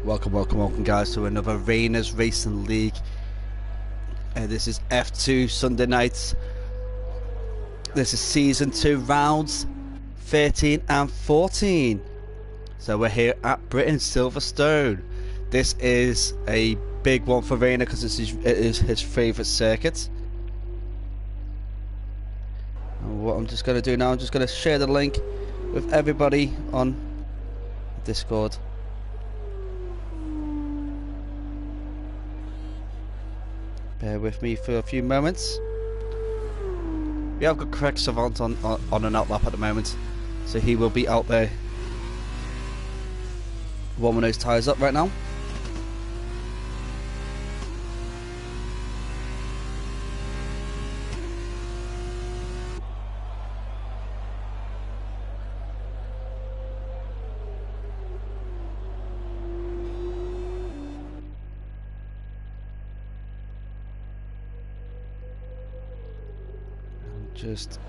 Welcome guys to another Rayners Racing League. This is F2 Sunday nights. This is season 2, rounds 13 and 14. So we're here at Britain Silverstone. This is a big one for Rayner because it is his favourite circuit. And what I'm just going to do now, I'm just going to share the link with everybody on Discord. Bear with me for a few moments. We have got Correct Savant on an outlap at the moment, so he will be out there warming those tyres up right now. Just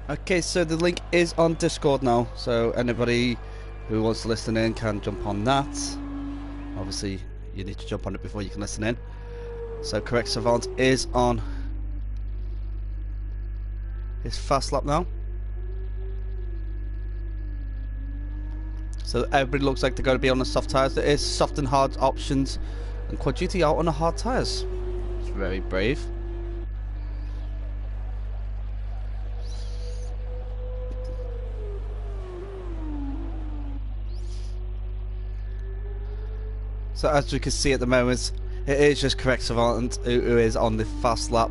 okay, so the link is on Discord now, so anybody who wants to listen in can jump on that. Obviously you need to jump on it before you can listen in. So Correct Savant is on his fast lap now. So everybody looks like they're going to be on the soft tyres. There is soft and hard options, and Quad GT out on the hard tyres. It's very brave. So as we can see at the moment, it is just Correct Savant who is on the fast lap.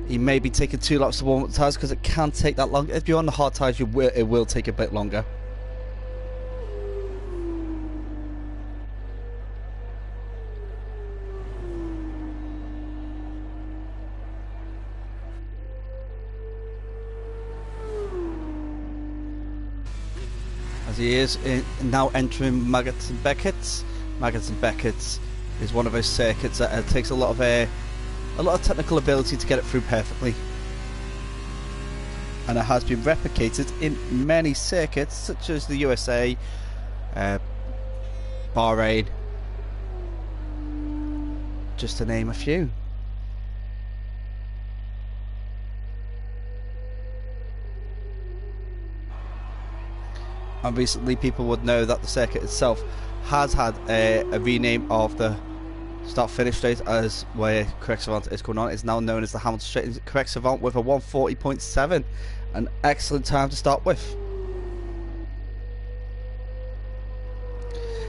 He may be taking 2 laps to warm up the tyres because it can take that long. If you're on the hard tyres, it will take a bit longer. As he is now entering Maggots and Beckett's. Maggots and Beckett's is one of those circuits that takes a lot of technical ability to get it through perfectly, and it has been replicated in many circuits such as the USA, Bahrain, just to name a few. And recently people would know that the circuit itself has had a rename of the start-finish straight, as where Correct Savant is going on. It's now known as the Hamilton Straight. Correct Savant with a 1:40.7, an excellent time to start with.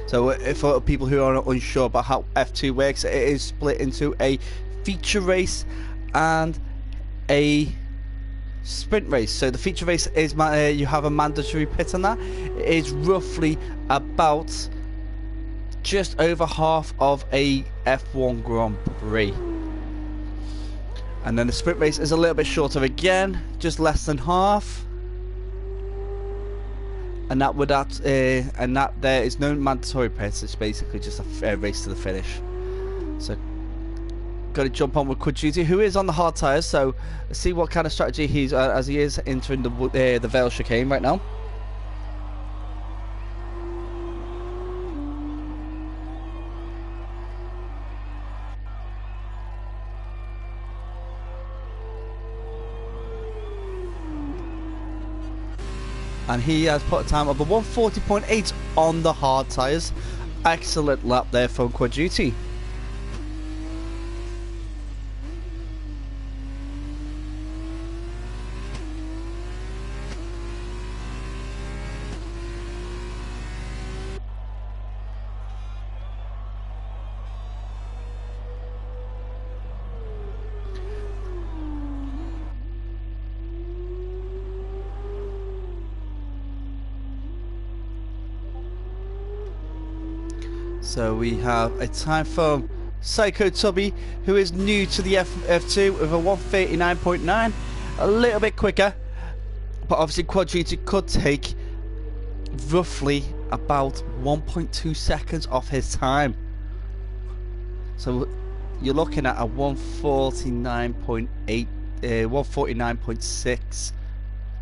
So for people who are unsure about how F2 works, it is split into a feature race and a sprint race. So the feature race is you have a mandatory pit on that. It is roughly about just over half of a F1 Grand Prix, and then the sprint race is a little bit shorter again, just less than half, and that there is no mandatory pits. It's basically just a race to the finish. So got to jump on with Quad GT, who is on the hard tyres. So let's see what kind of strategy he's as he is entering the Vale chicane right now. And he has put a time of a 1:40.8 on the hard tyres. Excellent lap there from Quad GT. So we have a time from Psycho Tubby, who is new to the F2 with a 1:39.9, a little bit quicker, but obviously Quad GT could take roughly about 1.2 seconds off his time. So you're looking at a 1:49.8 149.6.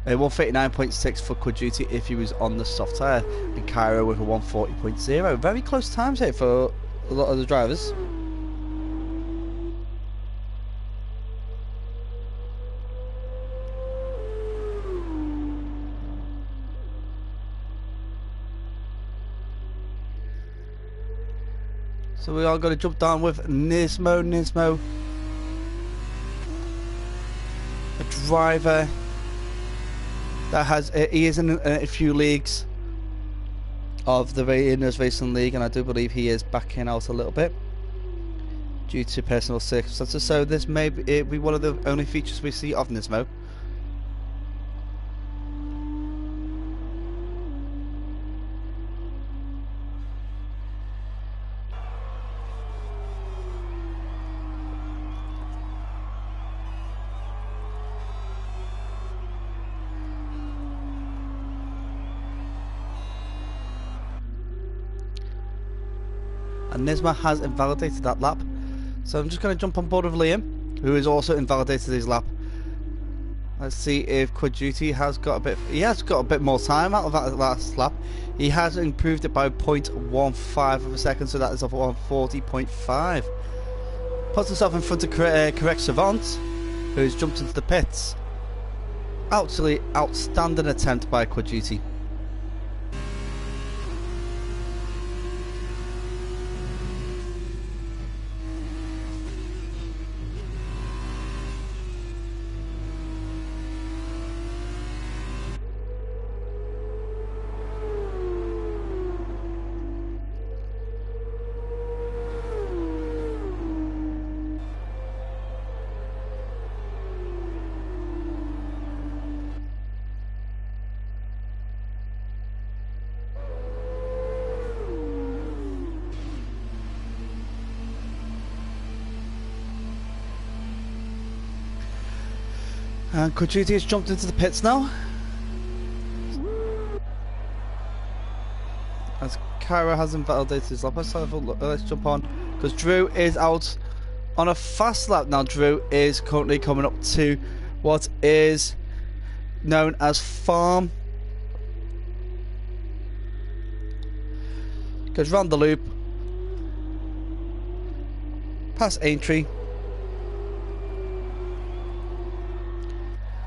139.6 for Quadruti if he was on the soft tyre, and Cairo with a 140.0. Very close times here for a lot of the drivers. So we are going to jump down with Nismo, a driver that has, he is in a few leagues of the Rayners Racing League, and I do believe he is backing out a little bit due to personal circumstances. So this may be one of the only features we see of Nismo. And Nismo has invalidated that lap, so I'm just going to jump on board with Liam, who has also invalidated his lap. Let's see if Quadruti has got a bit. He has got a bit more time out of that last lap. He has improved it by 0.15 of a second, so that is off 140.5. Puts himself in front of Correct Savant, who has jumped into the pits. Actually, outstanding attempt by Quadruti. And Quadruti has jumped into the pits now, as Cairo has invalidated his lap. Let's have a look. Let's jump on, because Drew is out on a fast lap now. Drew is currently coming up to what is known as Farm. Goes round the loop, past Aintree,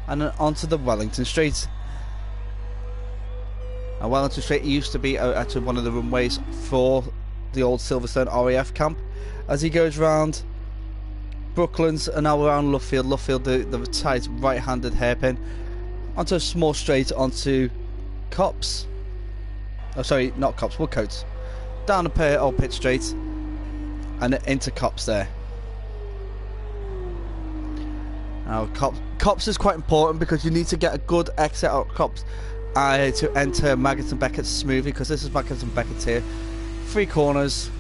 and then onto the Wellington Straight. And Wellington Straight used to be actually one of the runways for the old Silverstone RAF camp. As he goes round Brooklands and now around Luffield, the tight right-handed hairpin, onto a small straight onto Copse. Oh, sorry, not Copse, Woodcote. Down a old pit straight and into Copse there. Now, Copse is quite important because you need to get a good exit out of Copse to enter Maggots and Beckett smoothly, because this is Maggots and Beckett here. Four corners,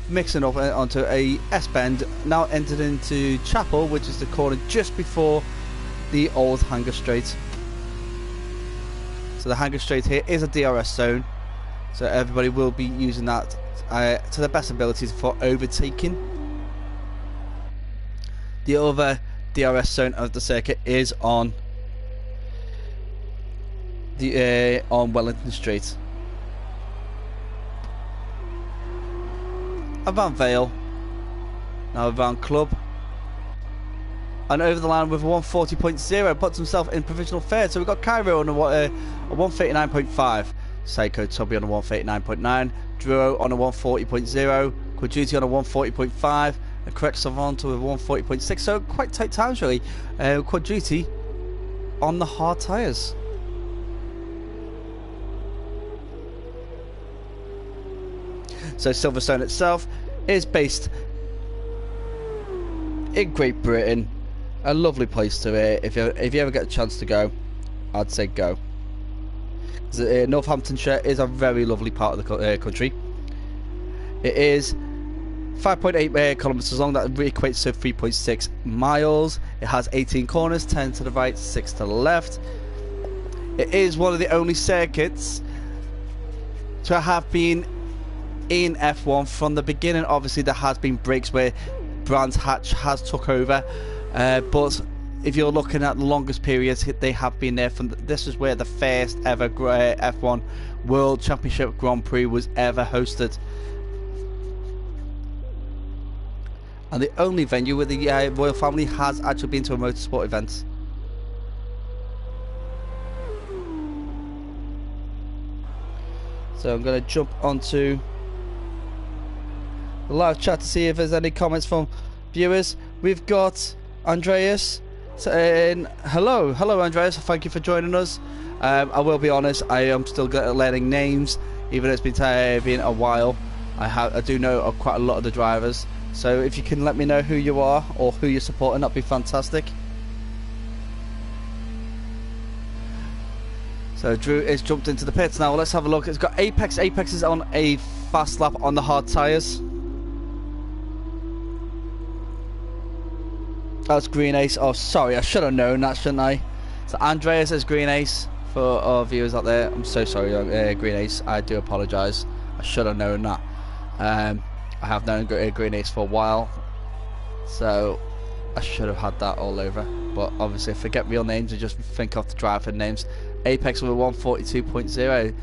mixing up onto a S-bend, now entered into Chapel, which is the corner just before the old Hangar Straight. So the Hangar Straight here is a DRS zone, so everybody will be using that to their best abilities for overtaking. The other DRS zone of the circuit is on the on Wellington Street. Around Vale, now around Club, and over the line with a 140.0, puts himself in provisional third. So we've got Cairo on a 139.5, Seiko Toby on a 139.9, Drew on a 140.0, Quadruti on a 140.5, and Correct Savant with 140.6. So quite tight times really. Quadruti on the hard tyres. So Silverstone itself is based in Great Britain. A lovely place to if you ever get a chance to go, I'd say go. Northamptonshire is a very lovely part of the country. It is 5.8 kilometers long, that equates to 3.6 miles. It has 18 corners, 10 to the right, 6 to the left. It is one of the only circuits to have been in F1 from the beginning. Obviously there has been breaks where Brands Hatch has took over, but if you're looking at the longest periods, they have been there from. This is where the first ever F1 World Championship Grand Prix was ever hosted, and the only venue where the royal family has actually been to a motorsport event. So I'm going to jump onto the live chat to see if there's any comments from viewers. We've got Andreas saying hello Andreas, thank you for joining us. I will be honest, I am still learning names, even though it's been a while. I do know quite a lot of the drivers, so if you can let me know who you are or who you're supporting, that'd be fantastic. So Drew is jumped into the pits now. Let's have a look. It's got Apex. Apex is on a fast lap on the hard tyres. That's Green Ace. Oh, sorry, I should have known that, shouldn't I? So Andreas is Green Ace for our viewers out there. I'm so sorry, Green Ace. I do apologise. I should have known that. I have known Green Ace for a while, so I should have had that all over. But obviously, I forget real names and just think of the driver names. Apex with a 142.0.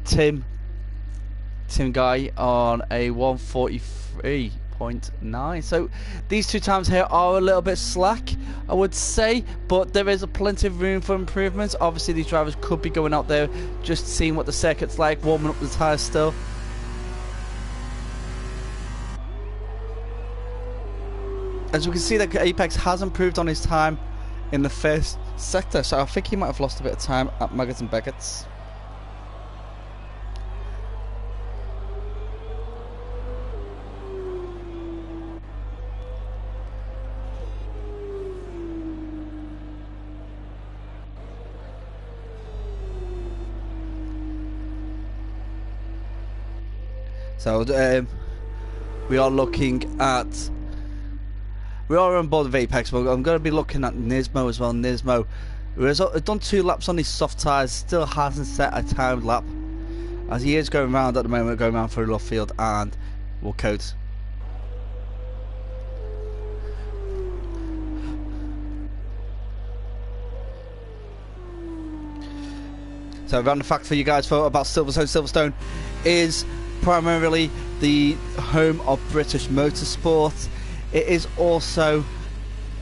Tim Guy on a 143.9. So these two times here are a little bit slack, I would say, but there is a plenty of room for improvements. Obviously, these drivers could be going out there just seeing what the circuit's like, warming up the tyres still. As we can see, that Apex has improved on his time in the first sector, so I think he might have lost a bit of time at Maggots and Beckett's. So we are looking at. We are on board with Apex, but I'm going to be looking at Nismo as well. Nismo, who has done 2 laps on his soft tyres, still hasn't set a timed lap, as he is going around at the moment, going around through Luffield and Woolcote. So, a random fact for you guys about Silverstone. Silverstone is primarily the home of British motorsport. It is also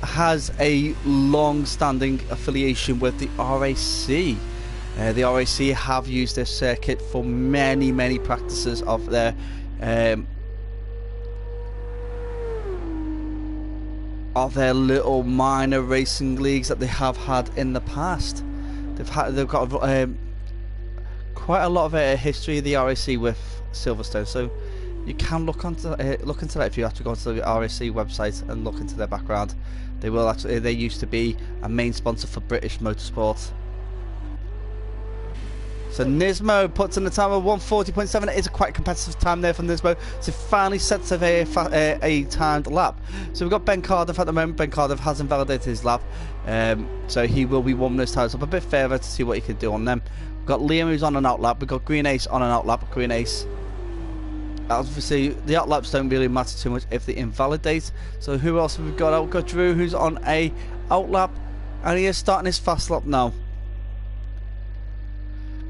has a long-standing affiliation with the RAC. The RAC have used this circuit for many practices of their little minor racing leagues that they have had in the past. They've got quite a lot of history of the RAC with Silverstone, so you can look into that if you actually go onto the RAC website and look into their background. They used to be a main sponsor for British motorsport. So Nismo puts in the time of 140.7. It is a quite competitive time there for Nismo. So finally sets a timed lap. So we've got Ben Cardiff at the moment. Ben Cardiff has invalidated his lap, so he will be warming those tyres up a bit further to see what he can do on them. We've got Liam who's on an outlap. We've got Green Ace on an outlap. Green Ace. Obviously, the outlaps don't really matter too much if they invalidate. So who else have we got? We've got Drew, who's on a outlap, and he is starting his fast lap now.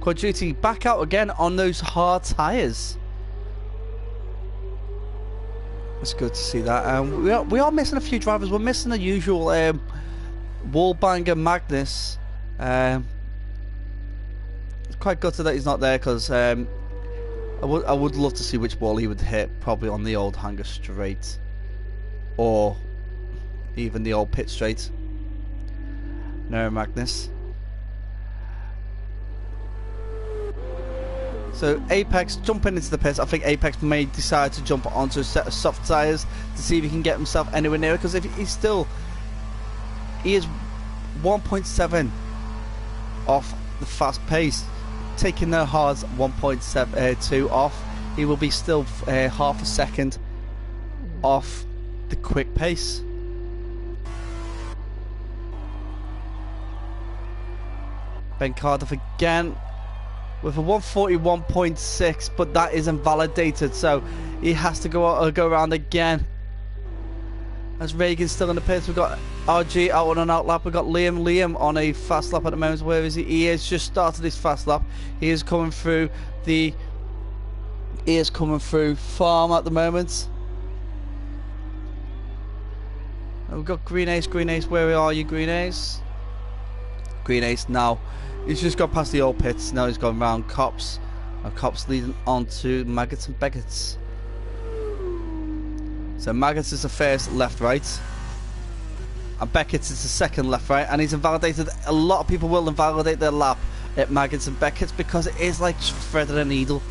Quad Duty back out again on those hard tyres. It's good to see that. We are missing a few drivers. We're missing the usual wallbanger Magnus. It's quite gutted that he's not there, because I would love to see which wall he would hit, probably on the old Hanger Straight, or even the old Pit Straight. No, Magnus. So Apex jumping into the pits. I think Apex may decide to jump onto a set of soft tyres to see if he can get himself anywhere near it, because if he is 1.7 off the fast pace. Taking the hards 1.2 off, he will be still half a second off the quick pace. Ben Cardiff again with a 141.6, but that is invalidated, so he has to go around again. As Reagan's still in the pits, we've got RG out on an out lap. We've got Liam on a fast lap at the moment. Where is he? He has just started his fast lap. He is coming through farm at the moment. And we've got Green Ace, where are you, Green Ace? Green Ace now. He's just got past the old pits. Now he's gone round Cops. And Cops leading on to Maggots and Beckett's. So Maggots is the first left-right. And Beckett's is the second left-right. And he's invalidated. A lot of people will invalidate their lap at Maggots and Beckett's because it is like threading a needle.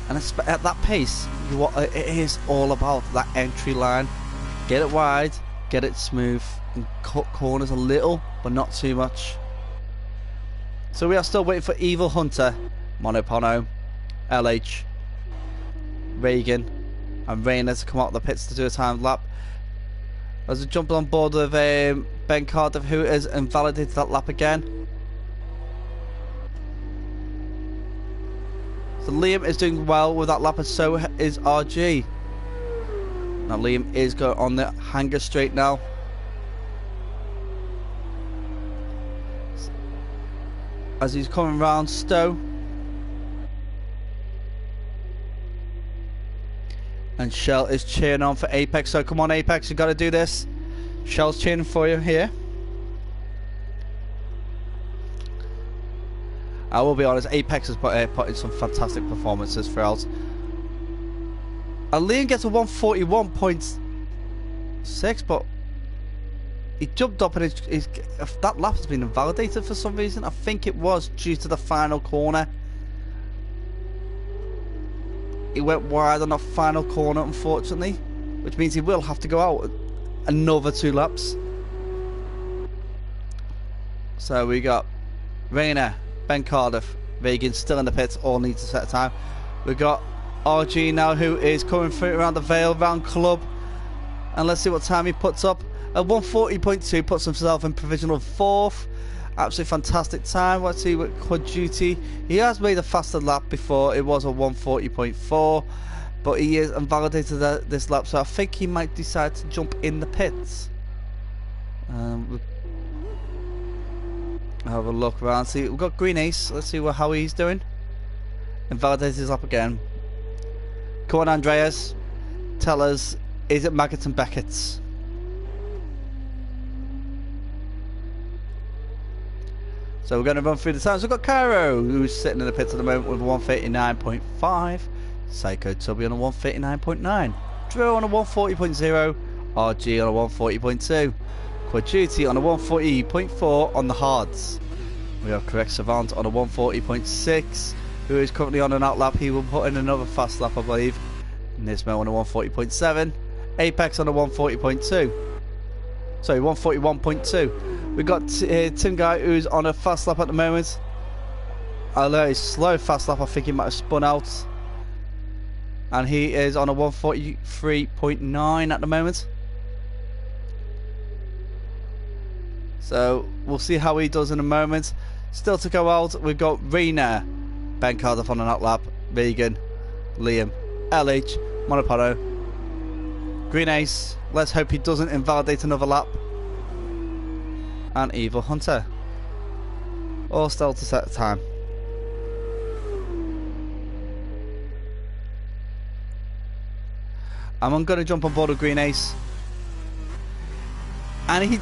And at that pace, it is all about that entry line. Get it wide, get it smooth, and cut corners a little, but not too much. So we are still waiting for Evil Hunter, Monopono, LH, Reagan, and Rayners to come out of the pits to do a timed lap. As we jump on board with Ben Cardiff, who has invalidated that lap again. So Liam is doing well with that lap, and so is RG. Now Liam is going on the hanger straight now. As he's coming round Stowe. And Shell is cheering on for Apex, so come on Apex, you got to do this. Shell's cheering for you here. I will be honest, Apex has put in some fantastic performances throughout. And Liam gets a 141.6, but he jumped up and that lap has been invalidated for some reason. I think it was due to the final corner. He went wide on the final corner, unfortunately, which means he will have to go out another 2 laps. So we got Rayner, Ben Cardiff, Reagan still in the pits, all need to set a time. We got RG now, who is coming through around the Vale round club, and let's see what time he puts up. At 140.2, puts himself in provisional 4th. Absolutely fantastic time. Let's see what Quad Duty. He has made a faster lap before. It was a 140.4, but he is invalidated this lap, so I think he might decide to jump in the pits. We'll have a look around. See, we've got Green Ace. Let's see how he's doing. Invalidated his lap again. Come on, Andreas. Tell us, is it Maggots and Beckett's? So we're going to run through the times. We've got Cairo, who's sitting in the pits at the moment with a 139.5. Psycho Tubby on a 139.9. Drill on a 140.0. RG on a 140.2. Quad Duty on a 140.4 on the hards. We have Correct Savant on a 140.6, who is currently on an out lap. He will put in another fast lap, I believe. Nismo on a 140.7. Apex on a 140.2. Sorry, 141.2. We got Tim Guy, who's on a fast lap at the moment. Although he's slow fast lap, I think he might have spun out. And he is on a 143.9 at the moment. So we'll see how he does in a moment. Still to go out, we've got Rena, Ben Cardiff on an out lap, Regan, Liam, LH, Monopono, Green Ace. Let's hope he doesn't invalidate another lap. And Evil Hunter. All still to set time. I'm going to jump on board with Green Ace. And he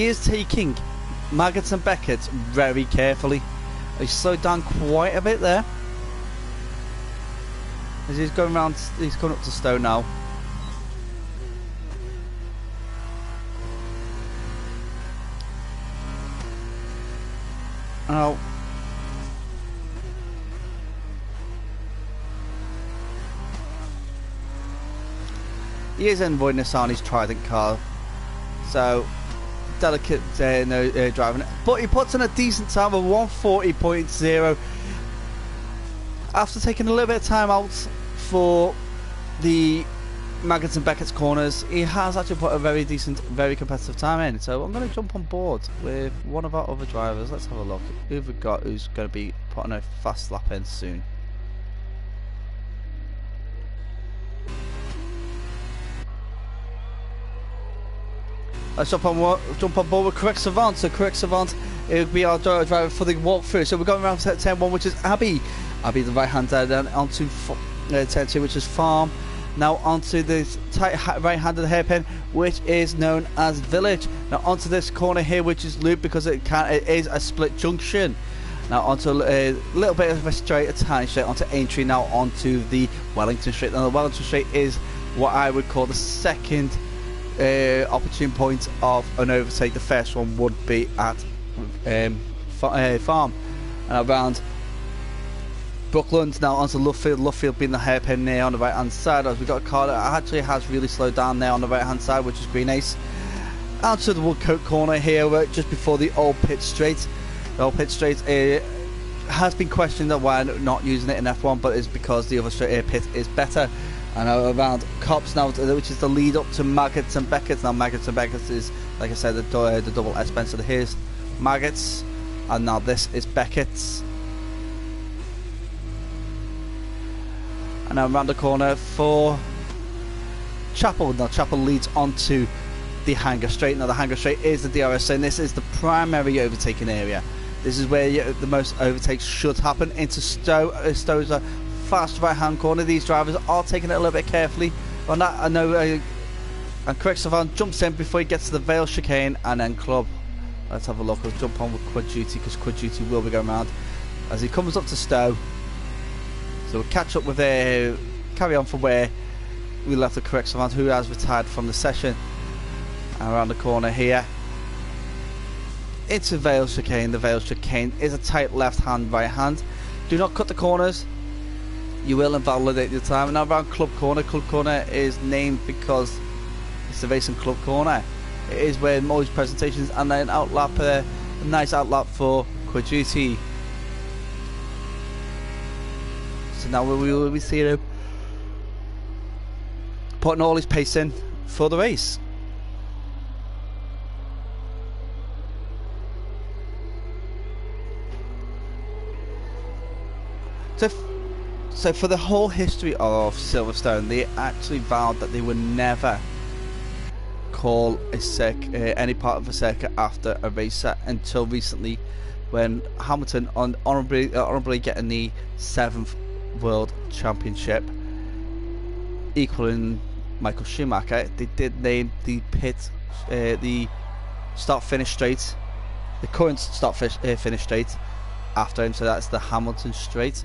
is taking Maggots and Beckett very carefully. He's slowed down quite a bit there. As he's going around, he's coming up to Stowe now. Oh. He is envoying Nissan Trident car, so delicate driving it, but he puts in a decent time of 140.0 after taking a little bit of time out for the Maggots and Beckett's corners. He has actually put a very decent, very competitive time in, so I'm going to jump on board with one of our other drivers. Let's have a look who we've got who's going to be putting a fast lap in soon. Let's jump on board with Correct Savant. So Correct Savant, it will be our driver for the walkthrough. So we're going around to turn 1, which is Abby. Abby, the right-hander, then onto turn 2, which is Farm. Now onto the tight right-handed hairpin, which is known as Village. Now onto this corner here, which is Loop, because it is a split junction. Now onto a little bit of a straight, a tiny straight, onto Aintree. Now onto the Wellington Straight. Now the Wellington Straight is what I would call the second opportune point of an overtake. The first one would be at Farm, and around Brooklands. Now onto Luffield. Luffield being the hairpin there on the right hand side, as we got a car that actually has really slowed down there on the right hand side, which is Green Ace. Out to the Woodcote corner here, just before the Old Pit Straight. The Old Pit Straight has been questioned that why not using it in F1, but it's because the other straight pit is better. And around Cops now, which is the lead up to Maggots and Beckett's. Now Maggots and Beckett's is, like I said, the double S bend. So here's Maggots, and now this is Beckett's. And now around the corner for Chapel. Now Chapel leads onto the Hangar Straight. Now the Hangar Straight is the DRS, and this is the primary overtaking area. This is where the most overtakes should happen. Into Stowe. Stowe's a fast right hand corner. These drivers are taking it a little bit carefully on that. I know and Correct Savant jumps in before he gets to the Vale chicane, and then Club, let's have a look. Let's jump on with Quad Duty, because Quad Duty will be going around as he comes up to Stowe. So we'll catch up with carry on from where we left the Correct Savant, who has retired from the session. And around the corner here into Vale chicane. The Vale chicane is a tight left hand, right hand. Do not cut the corners, you will invalidate your time. Now around Club Corner. Club Corner is named because it's the Racing Club Corner. It is where most presentations, and then outlap, a nice outlap for Quad Duty. So now we will be seeing him putting all his pace in for the race. So for the whole history of Silverstone, they actually vowed that they would never call a any part of a circuit after a racer until recently, when Hamilton honourably getting the 7th World Championship, equaling Michael Schumacher. They did name the the start-finish straight, the current start-finish straight, after him, so that's the Hamilton Straight.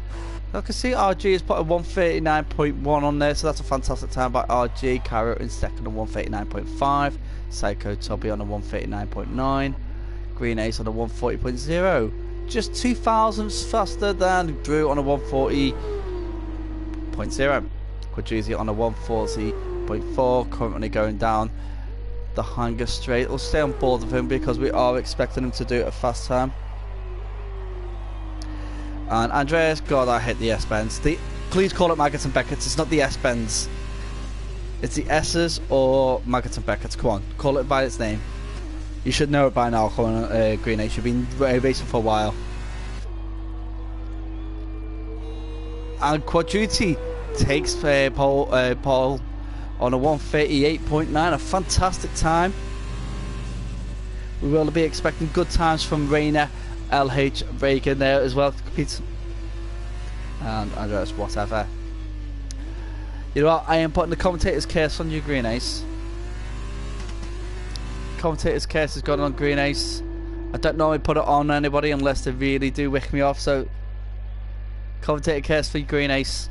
I can see RG has put a 139.1 on there, so that's a fantastic time by RG. Caro in second on 139.5, Psycho Tubby on a 139.9, Green Ace on a 140.0, just 2 thousandths faster than Drew on a 140.0. Quadrizzi on a 140.4, currently going down the Hangar Straight. We'll stay on board with him because we are expecting him to do a fast time. And Andreas, God, I hate the S-bends. Please call it Maggots and Beckett's. It's not the S-bends. It's the S's or Maggots and Beckett's. Come on, call it by its name. You should know it by now, Green Ace. You've been racing for a while. And Quad Duty takes pole on a 138.9. A fantastic time. We will be expecting good times from Rayner, LH, Reagan there as well to compete, and Andreas, whatever. You know what, I am putting the commentator's curse on you, Green Ace. Commentator's curse has gone on Green Ace. I don't normally put it on anybody unless they really do wick me off, so commentator curse for you, Green Ace.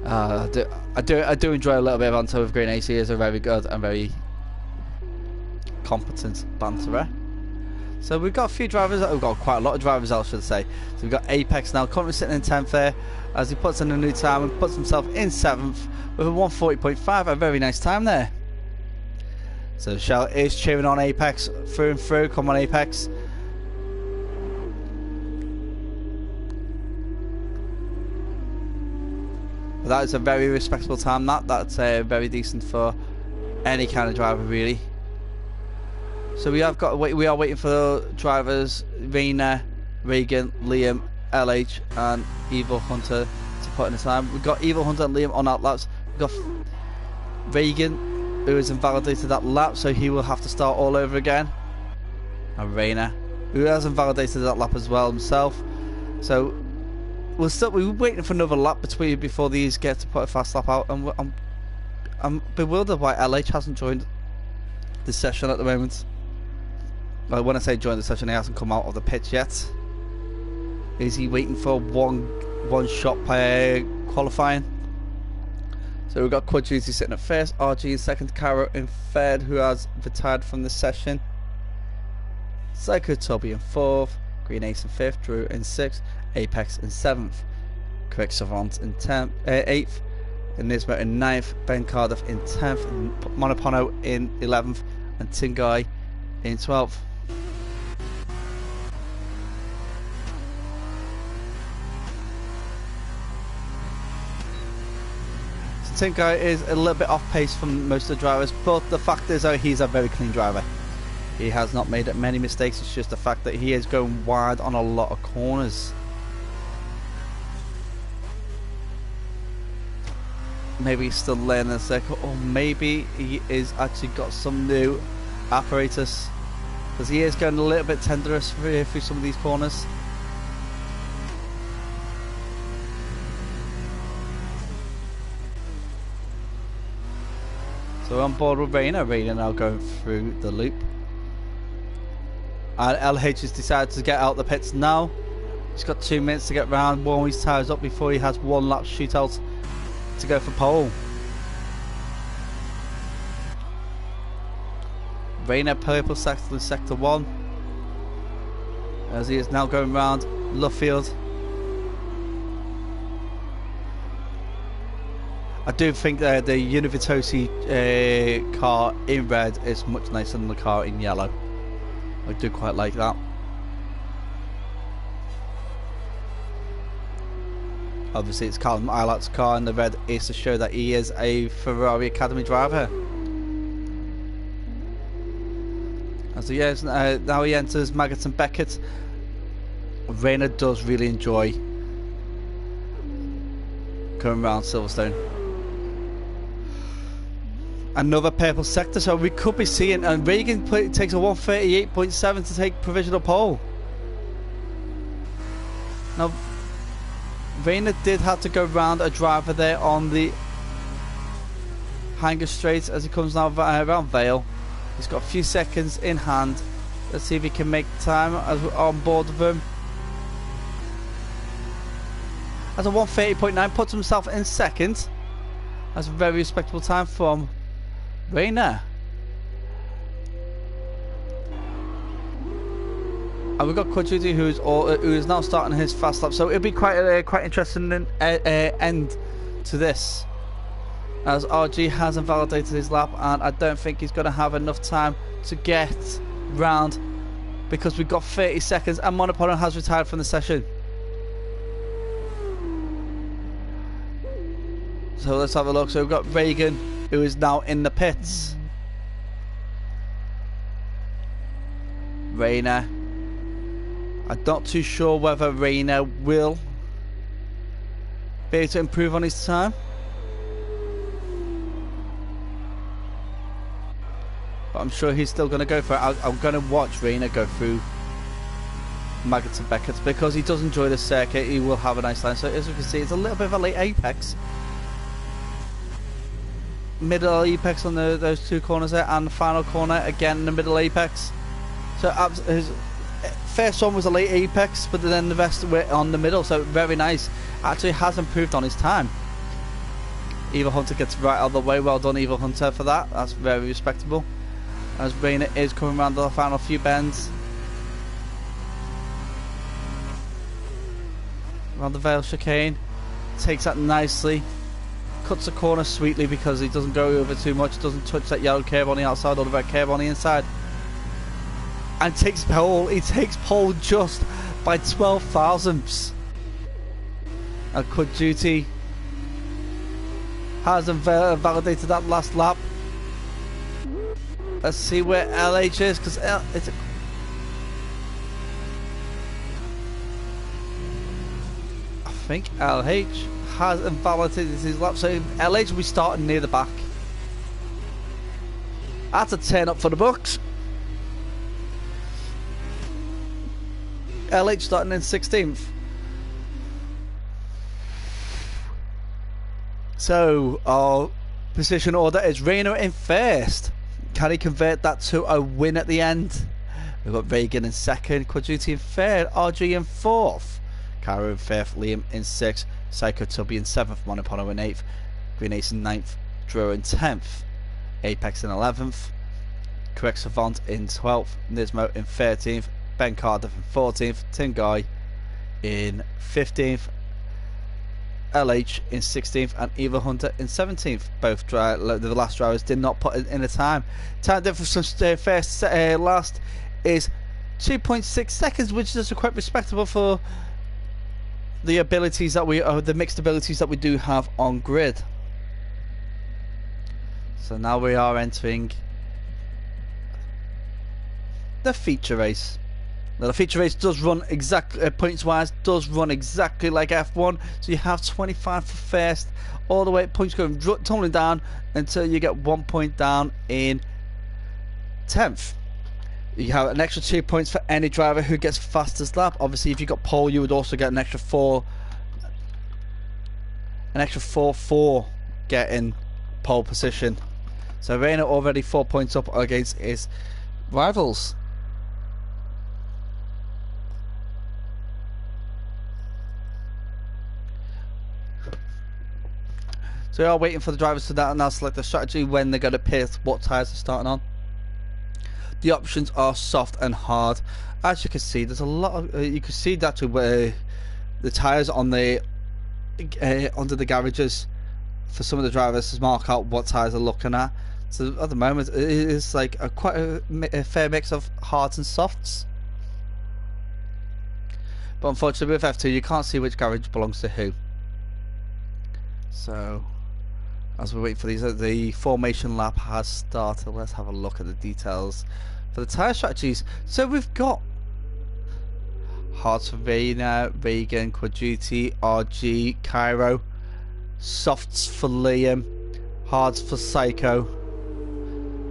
I do enjoy a little bit of banter with Green Ace. He is a very good and very competent banterer. So we've got a few drivers, we've got quite a lot of drivers out, should I say. So we've got Apex now currently sitting in 10th there, as he puts in a new time and puts himself in 7th with a 140.5, a very nice time there. So Shell is cheering on Apex through and through. Come on, Apex. But that is a very respectable time. That's very decent for any kind of driver, really. So we are waiting for the drivers Rayner, Reagan, Liam, LH and Evil Hunter to put in the time. We've got Evil Hunter and Liam on outlaps. We've got Reagan, who has invalidated that lap, so he will have to start all over again. And Rayner, who has invalidated that lap as well himself. So we're waiting for another lap before these get to put a fast lap out, and I'm bewildered why LH hasn't joined the session at the moment. Well, when I say join the session, he hasn't come out of the pitch yet. Is he waiting for one shot by qualifying? So we've got Quad Duty sitting at first, RG in second, Caro in third, who has retired from the session. Psycho Toby in fourth, Green Ace in fifth, Drew in sixth, Apex in seventh, Correct Savant in 8th, Nismo in 9th, Ben Cardiff in 10th, Monopono in 11th, and Tingai in 12th. Tinkai is a little bit off pace from most of the drivers, but the fact is that he's a very clean driver. He has not made many mistakes. It's just the fact that he is going wide on a lot of corners. Maybe he's still learning a circle, or maybe he is actually got some new apparatus, because he is going a little bit tenderous through some of these corners. So we're on board with Rayner. Rayner now going through the loop. And LH has decided to get out the pits now. He's got 2 minutes to get round, warm his tyres up before he has one lap shootout to go for pole. Rayner purple sector in sector 1. As he is now going round Luffield. I do think the Univitosi car in red is much nicer than the car in yellow. I do quite like that. Obviously it's Callum Eilat's car, and the red is to show that he is a Ferrari Academy driver. As he is, now he enters Maggots and Beckett. Rayner does really enjoy going around Silverstone. Another purple sector, so we could be seeing, and Reagan takes a 138.7 to take provisional pole. Now Rayner did have to go round a driver there on the Hanger Straight as he comes now around Vale. He's got a few seconds in hand. Let's see if he can make time as we're on board with him. As a 130.9, puts himself in second. That's a very respectable time from Rayner. And we've got Quadruti who is now starting his fast lap, so it'll be quite interesting end to this, as RG has invalidated his lap, and I don't think he's going to have enough time to get round, because we've got 30 seconds and Monopono has retired from the session. So let's have a look. So we've got Reagan, who is now in the pits. Rayner. I'm not too sure whether Rayner will be able to improve on his time. But I'm sure he's still going to go for it. I'm going to watch Rayner go through Maggots and Beckett, because he does enjoy the circuit. He will have a nice line. So as you can see, it's a little bit of a late apex. Middle apex on those two corners there, and the final corner again in the middle apex. So his first one was a late apex, but then the rest were on the middle, so very nice. Actually has improved on his time. Evil Hunter gets right out of the way. Well done, Evil Hunter, for that. That's very respectable. As Rayner is coming around the final few bends. Around the Vale chicane. Takes that nicely. Cuts the corner sweetly because he doesn't go over too much, doesn't touch that yellow curve on the outside or the red curve on the inside. And takes pole. He takes pole just by 12 thousandths. And Quad Duty hasn't validated that last lap. Let's see where LH is, because it's a... I think LH has invalidated his lap, so LH will be starting near the back. That's a turn up for the Bucks. LH starting in 16th. So our position order is Rayners in first. Can he convert that to a win at the end? We've got Reagan in second, Quadruti in third, RG in fourth, Cairo in fifth, Liam in sixth, Psycho Tubby in seventh, Monopono in eighth, Green Ace in ninth, Drew in 10th, Apex in 11th, Correct Savant in 12th, Nismo in 13th, Ben Cardiff in 14th, Tim Guy in 15th, LH in 16th, and Eva Hunter in 17th. Both the last drivers did not put in a time. Time difference from first last is 2.6 seconds, which is quite respectable for the abilities that the mixed abilities that we do have on grid. So now we are entering the feature race. Now the feature race does run exactly points wise, does run exactly like F1. So you have 25 for first, all the way points going tumbling down until you get 1 point down in 10th. You have an extra 2 points for any driver who gets fastest lap. Obviously, if you got pole, you would also get an extra 4 for getting pole position. So Rayners already 4 points up against his rivals. So we are waiting for the drivers to now select the strategy when they're going to pit, what tyres they're starting on. The options are soft and hard. As you can see, there's a lot of you can see that where the tyres on the under the garages for some of the drivers to mark out what tyres they're looking at. So at the moment it is like quite a fair mix of hards and softs. But unfortunately with F2 you can't see which garage belongs to who. So as we wait for these, the formation lap has started. Let's have a look at the details for the tyre strategies. So we've got hards for Rayners, Reagan, Quadruti, RG, Cairo, softs for Liam, hards for Psycho,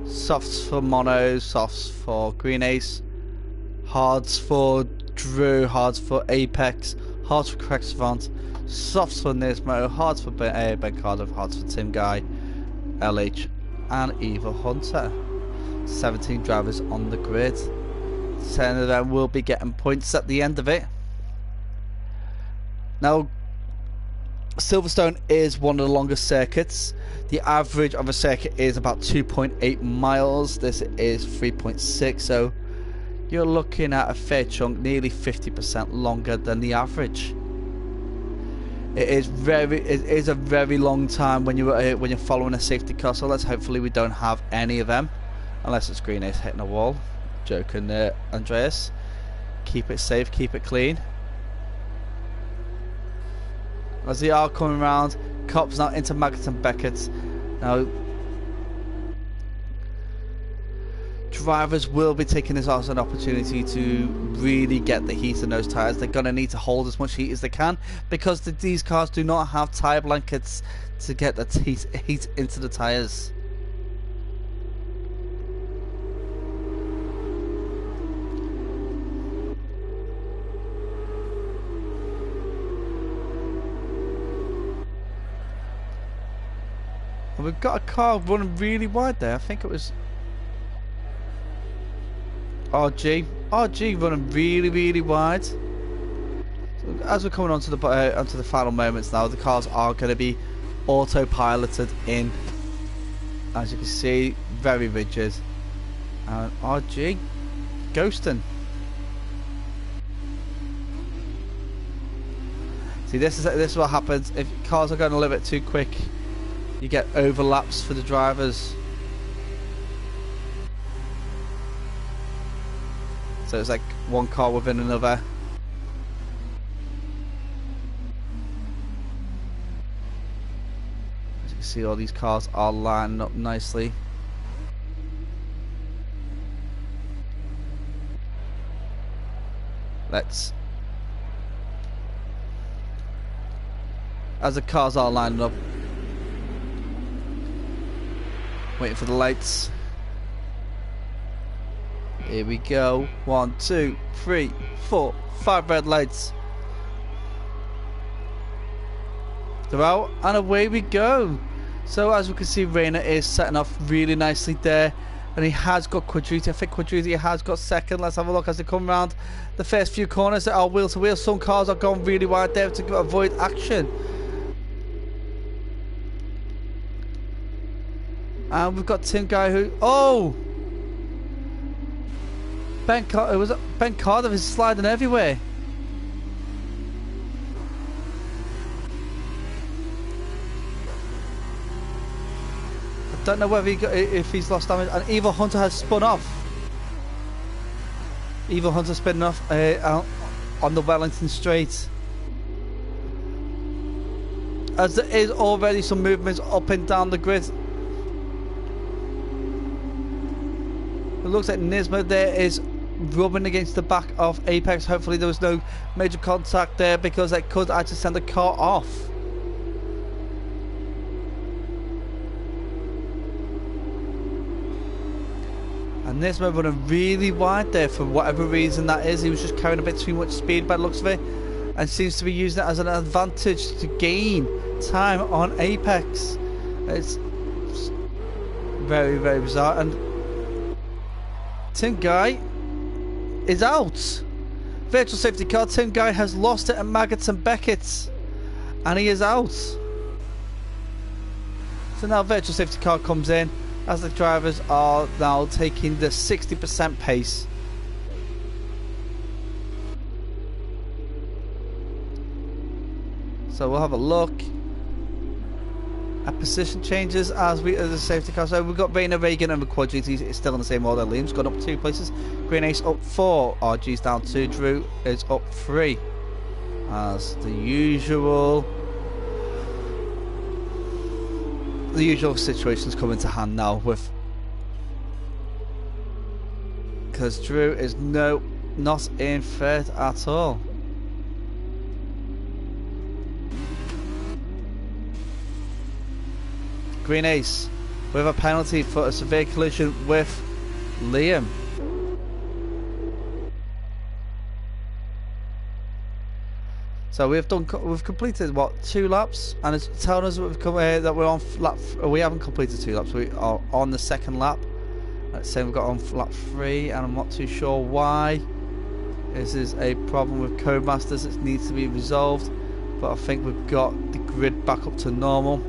softs for Mono, softs for Green Ace, hards for Drew, hards for Apex, hards for Correct Savant, softs for Nismo, hards for Ben Cardiff, hards for Tim Guy, LH and Eva Hunter. 17 drivers on the grid. 10 of them will be getting points at the end of it. Now Silverstone is one of the longest circuits. The average of a circuit is about 2.8 miles. This is 3.6, so you're looking at a fair chunk, nearly 50% longer than the average. It is a very long time when you're following a safety car. So let's hopefully we don't have any of them, unless it's Green Ace hitting a wall. Joking there, Andreas. Keep it safe, keep it clean. As they are coming around, cops now into Maggott and Beckett. Now drivers will be taking this as an opportunity to really get the heat in those tyres. They're going to need to hold as much heat as they can, because these cars do not have tyre blankets to get the heat into the tyres. And we've got a car running really wide there. I think it was RG running really wide. So as we're coming onto the final moments now, the cars are going to be autopiloted in. As you can see, very rigid. And RG ghosting. See, this is what happens if cars are going a little bit too quick. You get overlaps for the drivers. So it's like one car within another. As you can see, all these cars are lining up nicely. As the cars are lining up, waiting for the lights. Here we go. 1, 2, 3, 4, 5 red lights. They're out and away we go. So as we can see, Rayner is setting off really nicely there. And he has got Quadruti. I think Quadruti has got second. Let's have a look as they come around the first few corners that are wheel to wheel. Some cars are going really wide there to avoid action. And we've got Tim Guy who... Oh! Ben Cardiff is sliding everywhere. I don't know whether if he's lost damage. And Evil Hunter has spun off. Evil Hunter spinning off on the Wellington Straight. As there is already some movements up and down the grid. It looks like Nismo there is rubbing against the back of Apex. Hopefully there was no major contact there, because that could actually send the car off. And Nismo running really wide there for whatever reason that is. He was just carrying a bit too much speed by the looks of it, and seems to be using it as an advantage to gain time on Apex. It's very, very bizarre. And Tim Guy is out. Virtual safety car. Tim Guy has lost it at Maggots and Beckett's, and he is out. So now virtual safety car comes in as the drivers are now taking the 60% pace. So we'll have a look at position changes as the safety car. So we've got Rayner, Reagan and the Quad GT is still in the same order. Liam's gone up 2 places. Green Ace up 4. RG's down 2. Drew is up 3. As the usual situations come into hand now, with because Drew is not in third at all. Green Ace with a penalty for a severe collision with Liam. So we've completed what, 2 laps, and it's telling us that we're on lap. We haven't completed 2 laps. We are on the 2nd lap. Let's say we've got on lap 3, and I'm not too sure why. This is a problem with Codemasters that needs to be resolved, but I think we've got the grid back up to normal.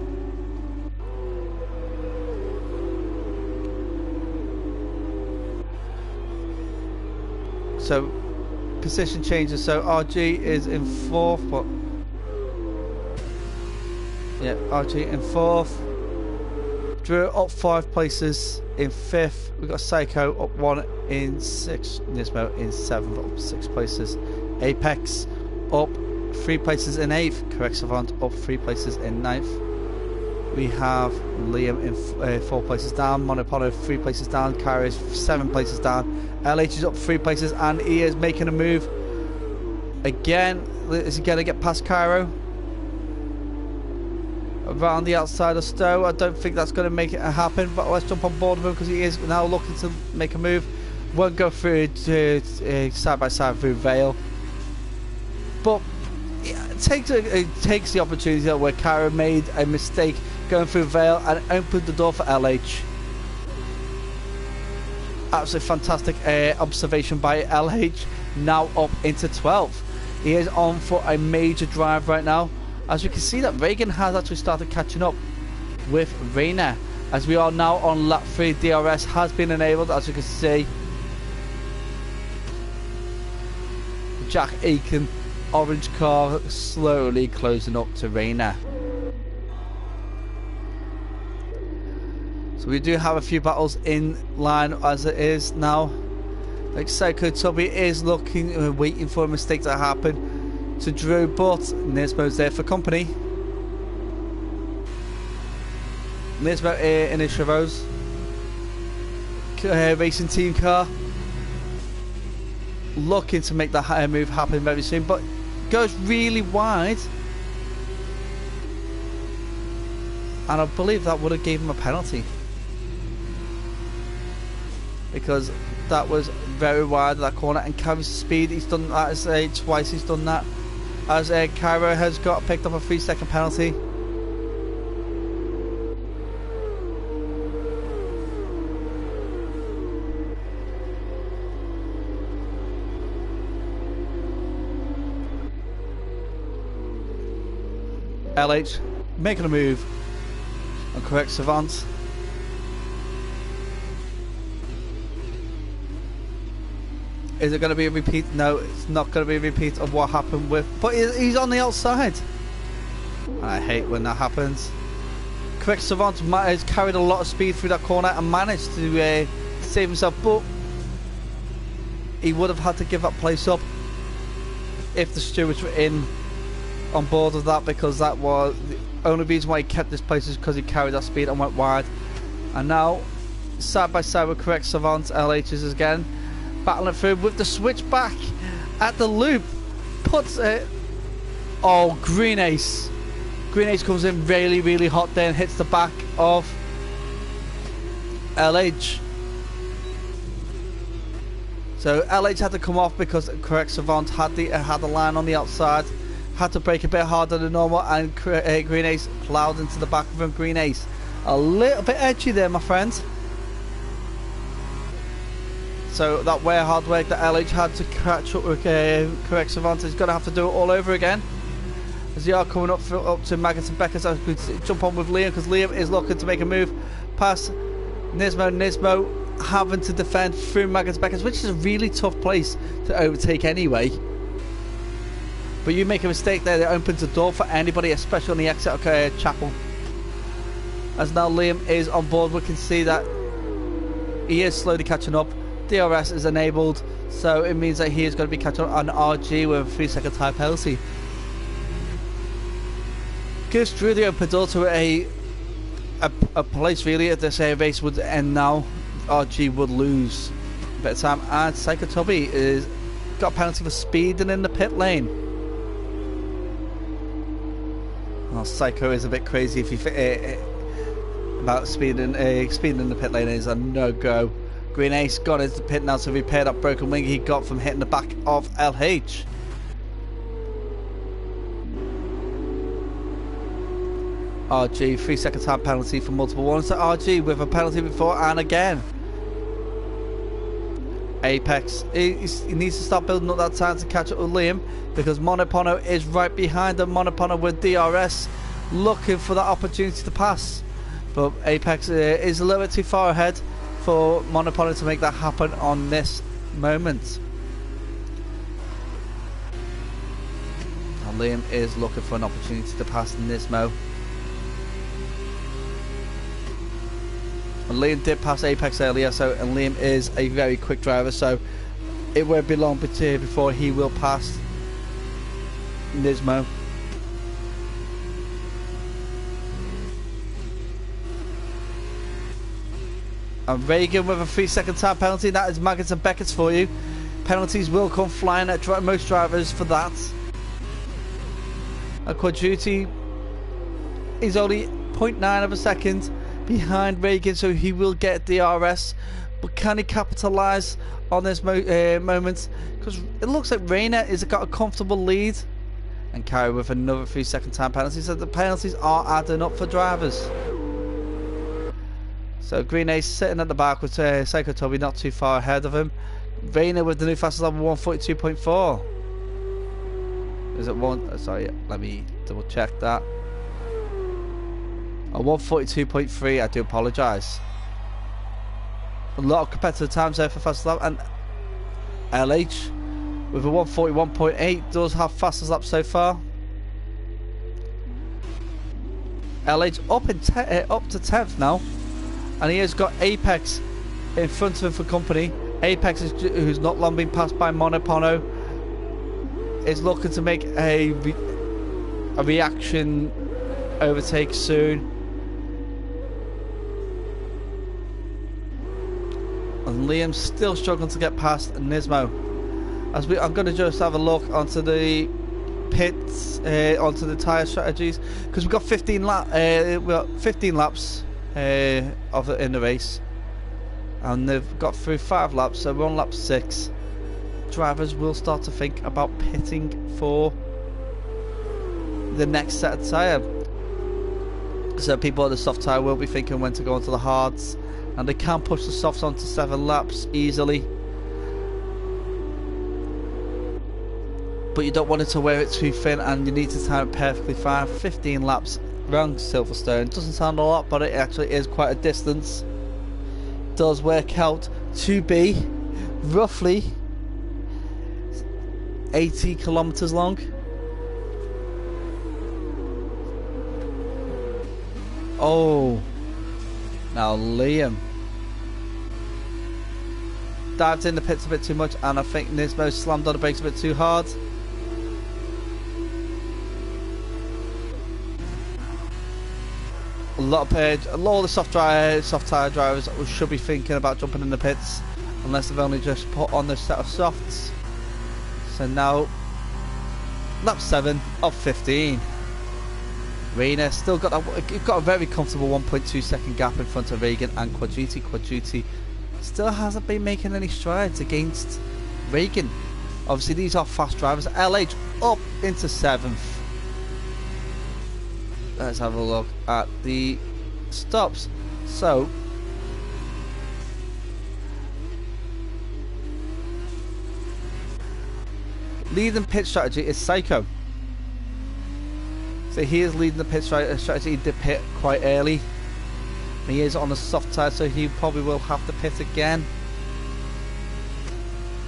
So position changes. So RG is in 4th, but yeah, RG in 4th. Drew up 5 places in 5th. We've got Psycho up 1 in 6th. Nismo in 7th, up 6 places. Apex up 3 places in 8th. Correct Savant up 3 places in 9th. We have Liam in 4 places down. Monopono 3 places down. Kyra is 7 places down. LH is up 3 places, and he is making a move again. Is he going to get past Cairo? Around the outside of Stowe. I don't think that's going to make it happen, but let's jump on board with him, because he is now looking to make a move. Won't go through side by side through Vale, but it takes the opportunity where Cairo made a mistake going through Vale and opened the door for LH. Absolutely fantastic observation by LH. Now up into 12th. He is on for a major drive right now. As we can see that Reagan has actually started catching up with Rayner. As we are now on lap 3, DRS has been enabled, as you can see. Jack Aiken orange car slowly closing up to Rayner. So we do have a few battles in line as it is now. Like Psycho Tubby is looking and waiting for a mistake to happen to Drew, but Nismo's there for company. Nismo in his Chevrolet racing team car, looking to make that move happen very soon, but goes really wide, and I believe that would have gave him a penalty, because That was very wide, that corner, and Carey's speed, he's done that as twice he's done that. As Cairo has picked up a 3-second penalty. LH making a move and correct Savant. Is it going to be a repeat? No, it's not going to be a repeat of what happened with... But he's on the outside. I hate when that happens. Correct Savant has carried a lot of speed through that corner and managed to save himself, but he would have had to give that place up if the stewards were on board with that, because that was the only reason why he kept this place is because he carried that speed and went wide. And now, side by side with Correct Savant, LH is again battling through with the switch back at the loop. Puts it. Oh, Green Ace. Green Ace comes in really, really hot there and hits the back of LH. So LH had to come off because Correct Savant had the line on the outside. Had to brake a bit harder than normal, and Green Ace plowed into the back of him. Green Ace a little bit edgy there, my friend. So that hard work that LH had to catch up with Correct Savant is going to have to do it all over again. As they are coming up to Maggotts and Beckers, I could jump on with Liam, because Liam is looking to make a move past Nismo. Nismo having to defend through Maggotts and Beckers, which is a really tough place to overtake anyway. But you make a mistake there, that opens the door for anybody, especially on the exit of Chapel. As now Liam is on board, we can see that he is slowly catching up. DRS is enabled, so it means that he is going to be catching up on RG with a 3-second time penalty. Goes through the open door to a place really if this race would end now. RG would lose a bit of time, and Psycho Tubby is got a penalty for speeding in the pit lane. Oh, Psycho is a bit crazy if he about speeding in the pit lane is a no-go. Green Ace got into the pit now to repair that broken wing he got from hitting the back of LH. RG, 3-second time penalty for multiple ones to RG with a penalty before and again. Apex, he needs to start building up that time to catch up with Liam, because Monopono is right behind him. Monopono with DRS looking for that opportunity to pass, but Apex is a little bit too far ahead for Monopono to make that happen on this moment. And Liam is looking for an opportunity to pass Nismo. And Liam did pass Apex earlier, and Liam is a very quick driver, so it won't be long before he will pass Nismo. And Reagan with a 3-second time penalty. That is Maggotts and Beckers for you. Penalties will come flying at most drivers for that. And Quadruti is only 0.9 of a second behind Reagan, so he will get DRS. But can he capitalise on this moment? Because it looks like Rayners has got a comfortable lead. And Carey with another 3-second time penalty. So the penalties are adding up for drivers. So Green Ace sitting at the back with Psycho Toby not too far ahead of him. Rayners with the new fastest lap of 142.4. Is it one? Sorry, let me double check that. 142.3. I do apologise. A lot of competitive times there for fastest lap, and LH with a 141.8 does have fastest lap so far. LH up to 10th now. And he has got Apex in front of him for company. Apex, who's not long been passed by Monopono, is looking to make a reaction overtake soon. And Liam's still struggling to get past Nismo. I'm going to just have a look onto the pits, onto the tyre strategies, because we've got 15 laps. In the race. and they've got through 5 laps, so we're on lap 6. Drivers will start to think about pitting for the next set of tyre. So people on the soft tyre will be thinking when to go onto the hards, and they can push the softs onto 7 laps easily. But you don't want it to wear it too thin, and you need to time it perfectly fine. 15 laps around Silverstone. Doesn't sound a lot, but it actually is quite a distance. Does work out to be roughly 80 kilometers long. Oh, now Liam dived in the pits a bit too much, and I think Nismo slammed on the brakes a bit too hard. A lot of the soft tyre drivers should be thinking about jumping in the pits, unless they've only just put on their set of softs. So now, lap 7 of 15. Rayners still got a very comfortable 1.2 second gap in front of Reagan and Quadruti. Quadruti still hasn't been making any strides against Reagan. Obviously, these are fast drivers. LH up into 7th. Let's have a look at the stops. So, leading pit strategy is Psycho. So he is leading the pit strategy. He did pit quite early. He is on the soft tyre, so he probably will have to pit again.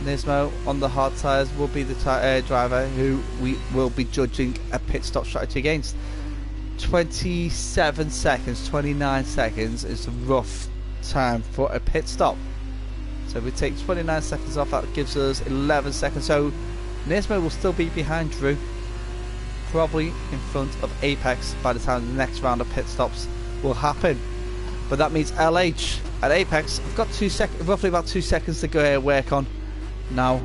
Nismo on the hard tyres will be the driver who we will be judging a pit stop strategy against. 27 seconds, 29 seconds is a rough time for a pit stop. So if we take 29 seconds off, that gives us 11 seconds. So Nismo will still be behind Drew, probably in front of Apex by the time the next round of pit stops will happen. But that means LH and Apex have got roughly about 2 seconds to go work on now.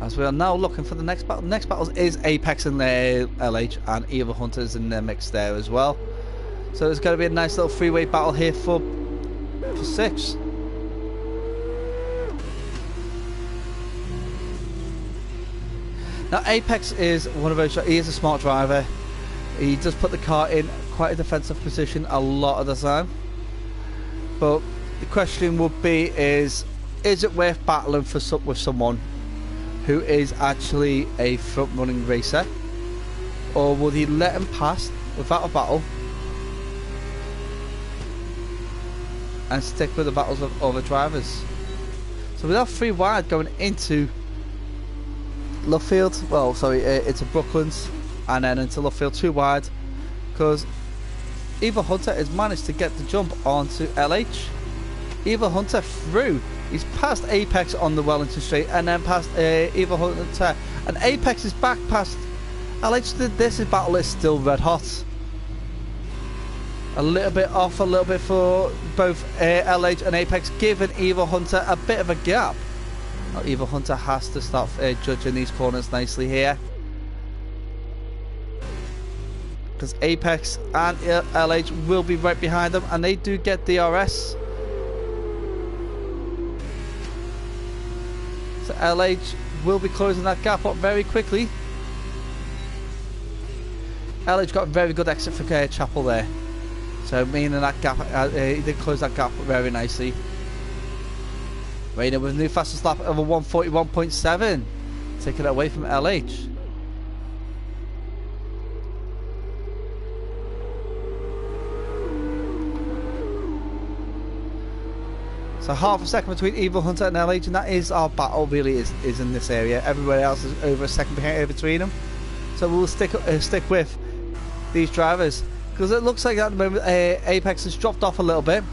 As we are now looking for the next battle. The next battle is Apex and LH, and Evil Hunter's in the mix there as well. So it's going to be a nice little freeway battle here for 6. Now Apex is one of those. He is a smart driver. He does put the car in quite a defensive position a lot of the time. But the question would be: is it worth battling with someone who is actually a front-running racer, or will he let him pass without a battle and stick with the battles of other drivers? So we have 3 wide going into Luffield, well sorry, into Brooklands, and then into Luffield 2 wide, because Evil Hunter has managed to get the jump onto LH. Evil Hunter through. He's passed Apex on the Wellington Straight, and then past Evil Hunter, and Apex is back past LH. This battle is still red hot. A little bit off, a little bit for both LH and Apex, giving Evil Hunter a bit of a gap. Now, Evil Hunter has to start judging these corners nicely here, because Apex and LH will be right behind them, and they do get DRS. So LH will be closing that gap up very quickly. LH got a very good exit for Chapel there, so meaning that gap, he did close that gap very nicely. Rayner with a new fastest lap of a 141.7, taking it away from LH. So half a second between Evil Hunter and LH, and that is our battle, really is in this area. Everybody else is over a second between them. So we'll stick with these drivers, because it looks like at the moment Apex has dropped off a little bit.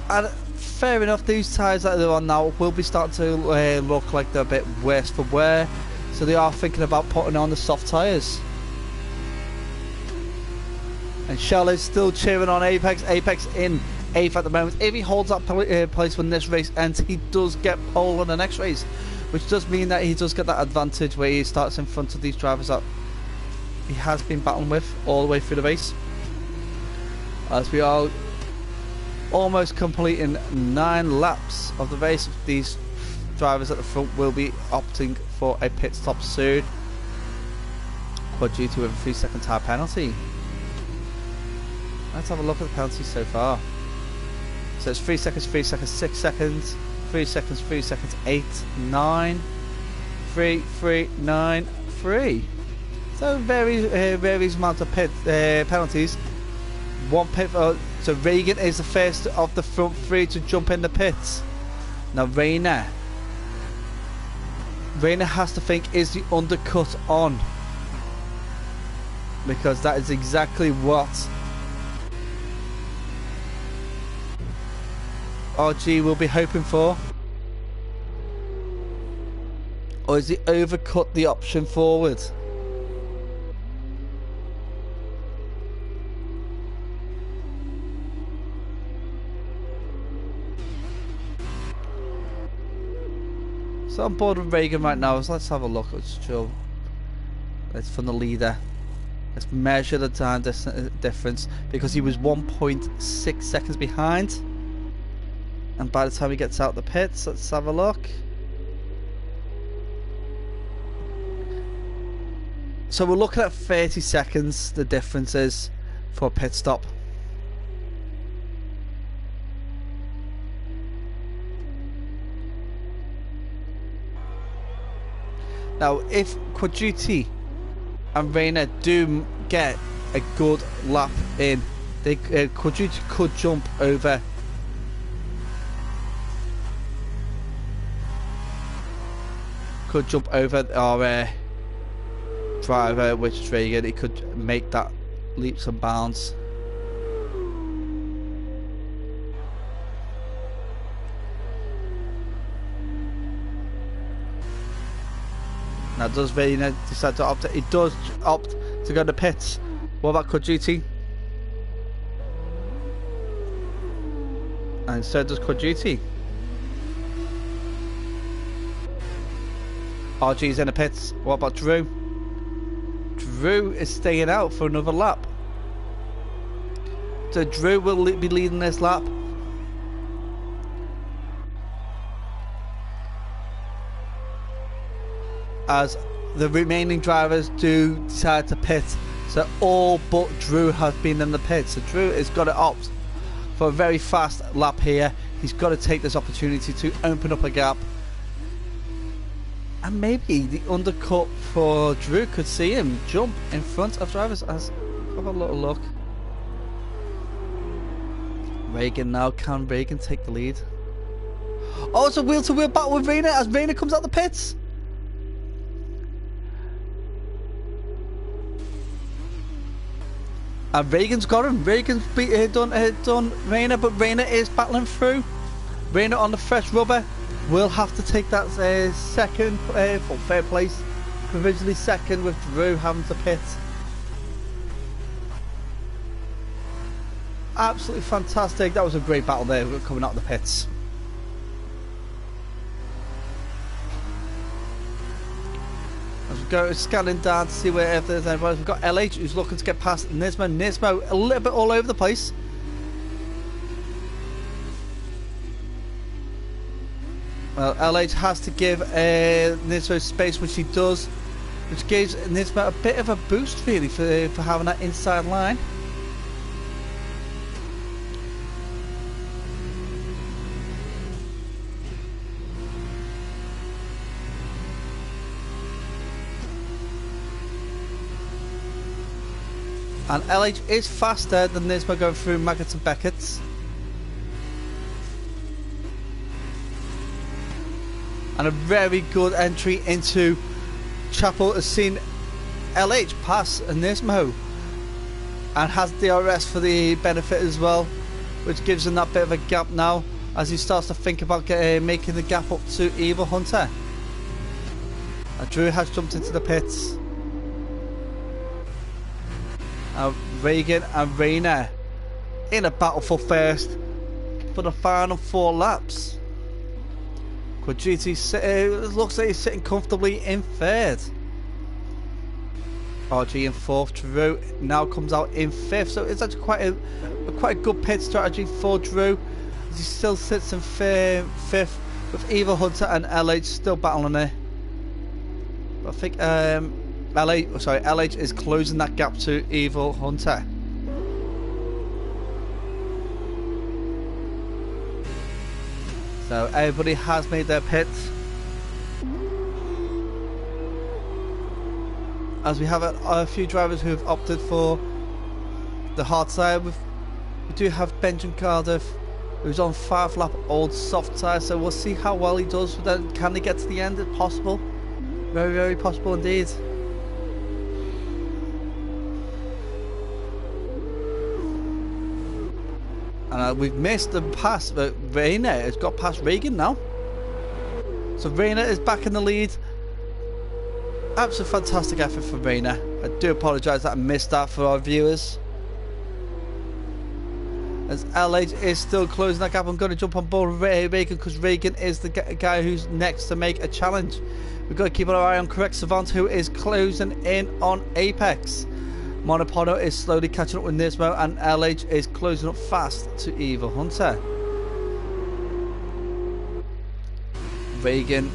And fair enough, these tyres that they're on now will be starting to look like they're a bit worse for wear. So they are thinking about putting on the soft tyres. And Shell is still cheering on Apex. Apex in 8th at the moment. If he holds that place when this race ends, he does get pole on the next race, which does mean that he does get that advantage where he starts in front of these drivers that he has been battling with all the way through the race. As we are almost completing 9 laps of the race, these drivers at the front will be opting for a pit stop soon. Quad duty with a 3-second tyre penalty. Let's have a look at the penalties so far. So it's 3 seconds, 3 seconds, 6 seconds, 3 seconds, 3 seconds, 8, 9, 3, 3, 9, 3. So varies amount of penalties. One pit. So Regan is the first of the front 3 to jump in the pits. Now Rayner has to think, is the undercut on? Because that is exactly what RG will be hoping for. Or is he overcut the option forward? So I'm bored with Regan right now, so let's have a look. Let's from the leader. Let's measure the time difference, because he was 1.6 seconds behind. And by the time he gets out the pits, let's have a look. So we're looking at 30 seconds, the difference is, for a pit stop. Now, if Quadruti and Rayner do get a good lap in, they Quadruti could jump over our driver, which is Regan. He could make that leaps and bounds. Now, does Rayners decide to opt? He does opt to go to pits. What about Quadruti? And so does Quadruti. RG's in the pits. What about Drew? Drew is staying out for another lap. So Drew will be leading this lap. As the remaining drivers do decide to pit. So all but Drew have been in the pit. So Drew has got to opt for a very fast lap here. He's got to take this opportunity to open up a gap. And maybe the undercut for Drew could see him jump in front of drivers. As have a little look. Regan now. Can Regan take the lead? Oh, it's a wheel-to-wheel battle with Rayner as Rayner comes out the pits. And Regan's got him. Regan's done Rayner, but Rayner is battling through. Rayner on the fresh rubber will have to take that second for third place. Provisionally second, with Drew having to pit. Absolutely fantastic. That was a great battle there coming out of the pits. As we go scanning down to see where there's anybody. We've got LH who's looking to get past Nismo. Nismo a little bit all over the place. Well, LH has to give Nismo space, which he does, which gives Nismo a bit of a boost really for having that inside line. And LH is faster than Nismo going through Maggots and Beckett's. And a very good entry into Chapel has seen LH pass Nismo and has DRS for the benefit as well, which gives him that bit of a gap now as he starts to think about making the gap up to Eva Hunter. And Drew has jumped into the pits. Regan and Rayner in a battle for first for the final 4 laps. Quadruti looks like he's sitting comfortably in third. RG in 4th. Drew now comes out in 5th, so it's actually quite a good pit strategy for Drew. He still sits in 5th with Evil Hunter and LH still battling it. I think LH is closing that gap to Evil Hunter. So everybody has made their pits. As we have a few drivers who have opted for the hard side. We do have Benjamin Cardiff, who's on 5 lap old soft tyre, so we'll see how well he does. Then can he get to the end? It's possible. Very, very possible indeed. And we've missed the pass, but Rayner has got past Reagan now. So Rayner is back in the lead. Absolute fantastic effort from Rayner. I do apologise that I missed that for our viewers. As LH is still closing that gap, I'm going to jump on board Reagan because Reagan is the guy who's next to make a challenge. We've got to keep our eye on Correct Savant, who is closing in on Apex. Monopono is slowly catching up with Nismo, and LH is closing up fast to Evil Hunter. Reagan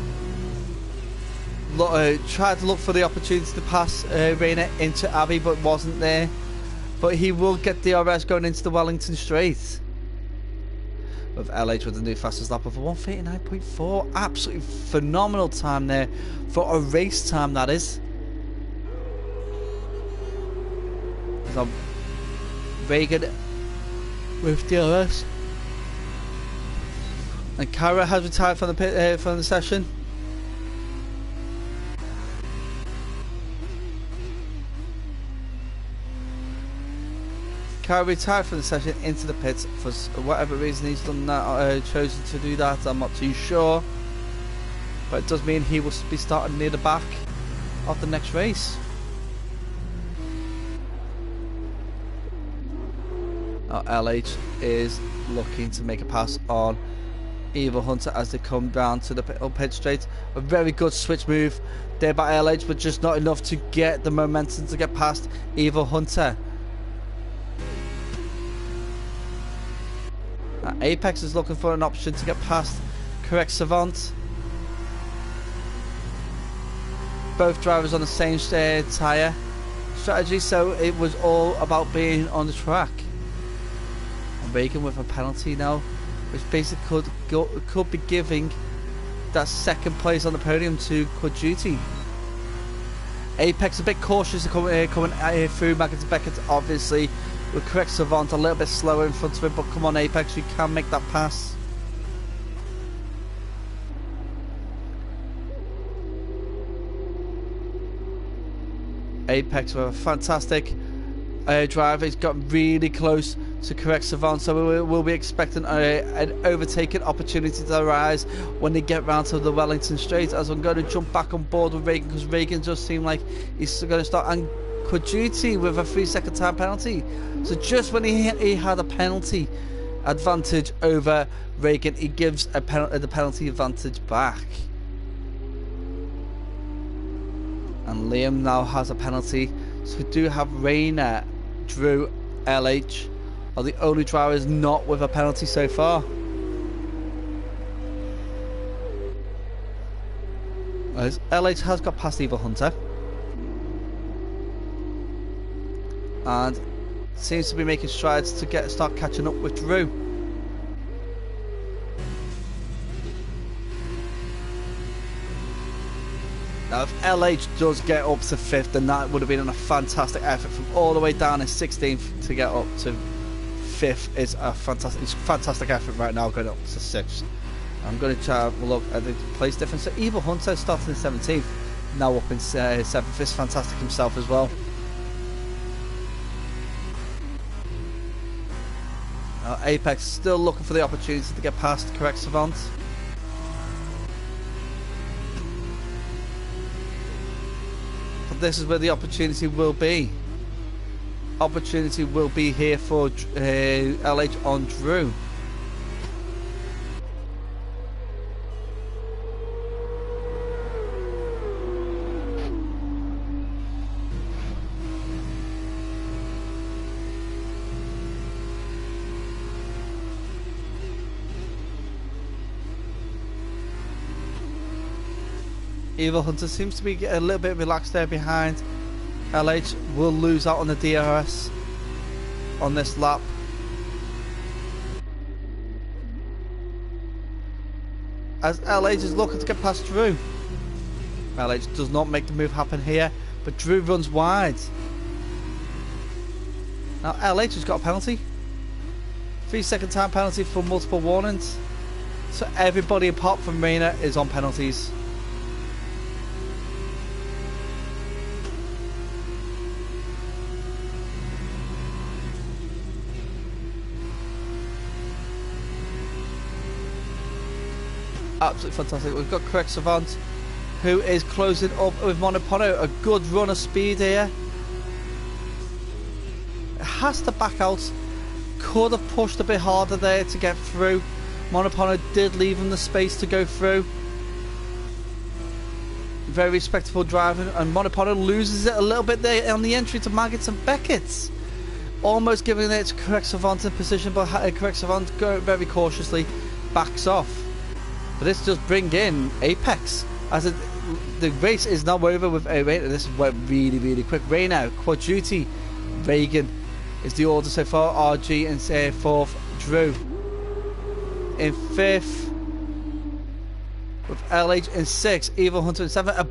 tried to look for the opportunity to pass Rayner into Abbey, but wasn't there. But he will get DRS going into the Wellington Straight. With LH with the new fastest lap of 1:39.4. Absolutely phenomenal time there for a race time, that is. So Reagan with DRS. And Kara has retired from the session. Kara retired from the session into the pits for whatever reason he's done that, chosen to do that. I'm not too sure, but it does mean he will be starting near the back of the next race. Now LH is looking to make a pass on Evil Hunter as they come down to the pit straight. A very good switch move there by LH, but just not enough to get the momentum to get past Evil Hunter. Apex is looking for an option to get past Correct Savant. Both drivers on the same tyre strategy, so it was all about being on the track. And Reagan with a penalty now, which basically could be giving that second place on the podium to Quad Duty. Apex a bit cautious coming through Magnus Beckett, obviously. With Correct Savant a little bit slower in front of him, but come on Apex, you can make that pass. Apex with a fantastic drive. He's got really close to Correct Savant, so we'll be expecting an overtaking opportunity to arise when they get round to the Wellington Straight. As I'm going to jump back on board with Reagan, because Reagan does seem like he's going to start, and Quad Duty with a 3-second time penalty. So just when he had a penalty advantage over Reagan, he gives the penalty advantage back. And Liam now has a penalty. So we do have Rayner, Drew, LH are the only drivers not with a penalty so far. As LH has got past Evil Hunter and seems to be making strides to start catching up with Drew. Now if LH does get up to 5th, then that would have been a fantastic effort from all the way down in 16th to get up to 5th. It's a fantastic effort right now going up to 6th. I'm going to have a look at the place difference. So Evil Hunter starting in 17th, now up in 7th. It's fantastic himself as well. Apex still looking for the opportunity to get past Correct Savant. But this is where the opportunity will be. Opportunity will be here for LH on Drew. Evil Hunter seems to be a little bit relaxed there behind. LH will lose out on the DRS on this lap. As LH is looking to get past Drew. LH does not make the move happen here, but Drew runs wide. Now LH has got a penalty. 3-second time penalty for multiple warnings. So everybody apart from Rayner is on penalties. Absolutely fantastic. We've got Correct Savant, who is closing up with Monopono. A good run of speed here. It has to back out. Could have pushed a bit harder there to get through. Monopono did leave him the space to go through. Very respectable driving, and Monopono loses it a little bit there on the entry to Maggots and Beckett's. Almost giving it to Correct Savant in position, but Correct Savant very cautiously backs off. But this does bring in Apex, as the race is now over with a Rayner. This went really quick. Rayner, Quad Duty, Reagan is the order so far. RG in 4th, Drew in 5th, with LH in 6th, Evil Hunter in 7th. A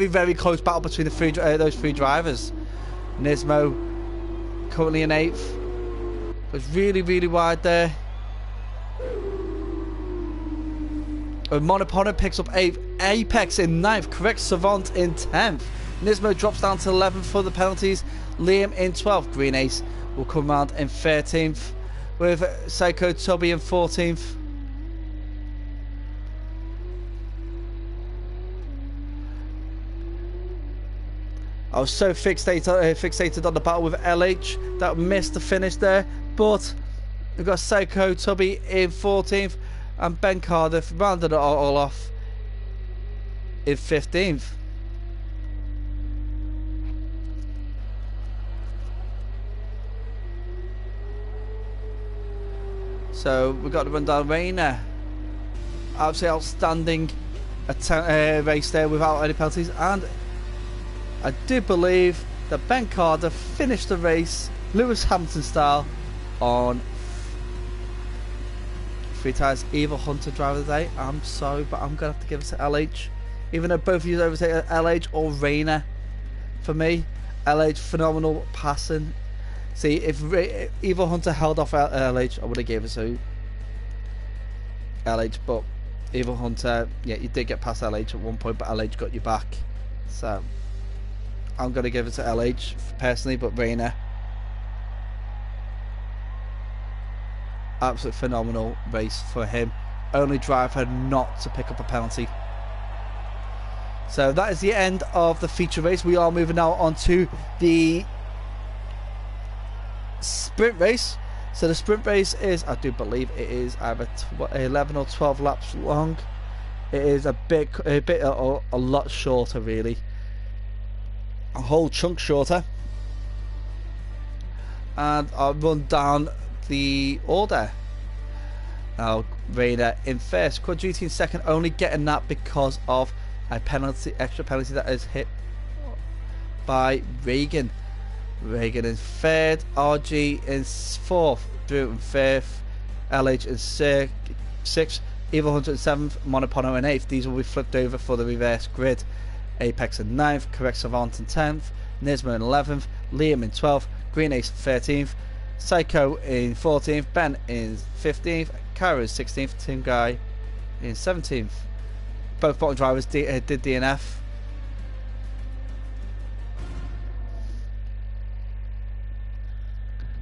very close battle between the those three drivers. Nismo currently in 8th. It's really wide there. Monopono picks up 8th, Apex in 9th, Correct Savant in 10th. Nismo drops down to 11th for the penalties. Liam in 12th. Green Ace will come round in 13th, with Psycho Tubby in 14th. I was so fixated on the battle with LH that missed the finish there, but we've got Psycho Tubby in 14th. And Ben Cardiff rounded it all off in 15th. So we've got to run down Rayner. Absolutely outstanding race there without any penalties. And I do believe that Ben Cardiff finished the race Lewis Hamilton style on 3 times Evil Hunter driver of the day. I'm sorry, but I'm going to have to give it to LH. Even though both of you overtake LH or Rayner. For me, LH, phenomenal passing. See, if Evil Hunter held off LH, I would have gave it to LH. But Evil Hunter, yeah, you did get past LH at one point, but LH got you back. So, I'm going to give it to LH personally, but Rayner, absolute phenomenal race for him. Only driver not to pick up a penalty. So that is the end of the feature race. We are moving now on to the sprint race. So the sprint race is, I do believe it is either 11 or 12 laps long. It is a lot shorter, really. A whole chunk shorter. And I'll run down the order. Now Rayner in first, Quad Duty in second, only getting that because of a extra penalty that is hit by Reagan. Reagan in third, RG in fourth, Drew in fifth, LH in sixth, Evil Hunter in seventh, Monopono in eighth. These will be flipped over for the reverse grid. Apex in ninth, Correct Savant in 10th, Nismo in 11th, Liam in 12th, Green Ace in 13th, Psycho in 14th, Ben in 15th, Kara in 16th, Team Guy in 17th. Both bottom drivers did DNF.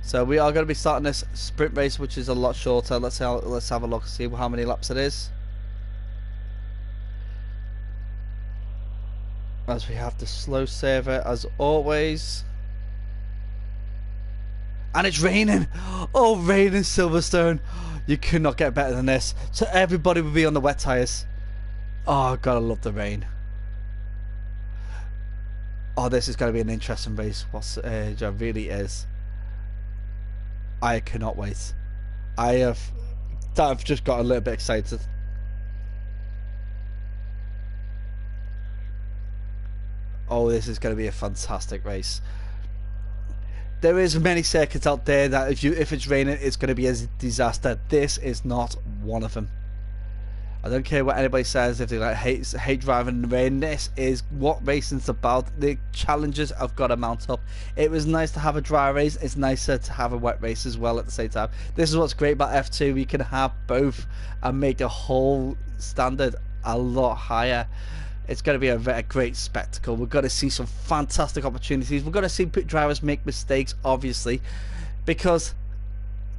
So we are going to be starting this sprint race, which is a lot shorter. Let's have a look and see how many laps it is. As we have the slow server as always. And it's raining. Oh, raining Silverstone. You could not get better than this. So everybody will be on the wet tyres. Oh, God, I love the rain. Oh, this is going to be an interesting race. It really is. I cannot wait. I've just got a little bit excited. Oh, this is going to be a fantastic race. There is many circuits out there that if it's raining, it's going to be a disaster. This is not one of them. I don't care what anybody says if they like hate driving in the rain. This is what racing's about. The challenges have got to mount up. It was nice to have a dry race. It's nicer to have a wet race as well at the same time. This is what's great about F2. You can have both and make the whole standard a lot higher. It's going to be a great spectacle. We're going to see some fantastic opportunities. We're going to see drivers make mistakes, obviously, because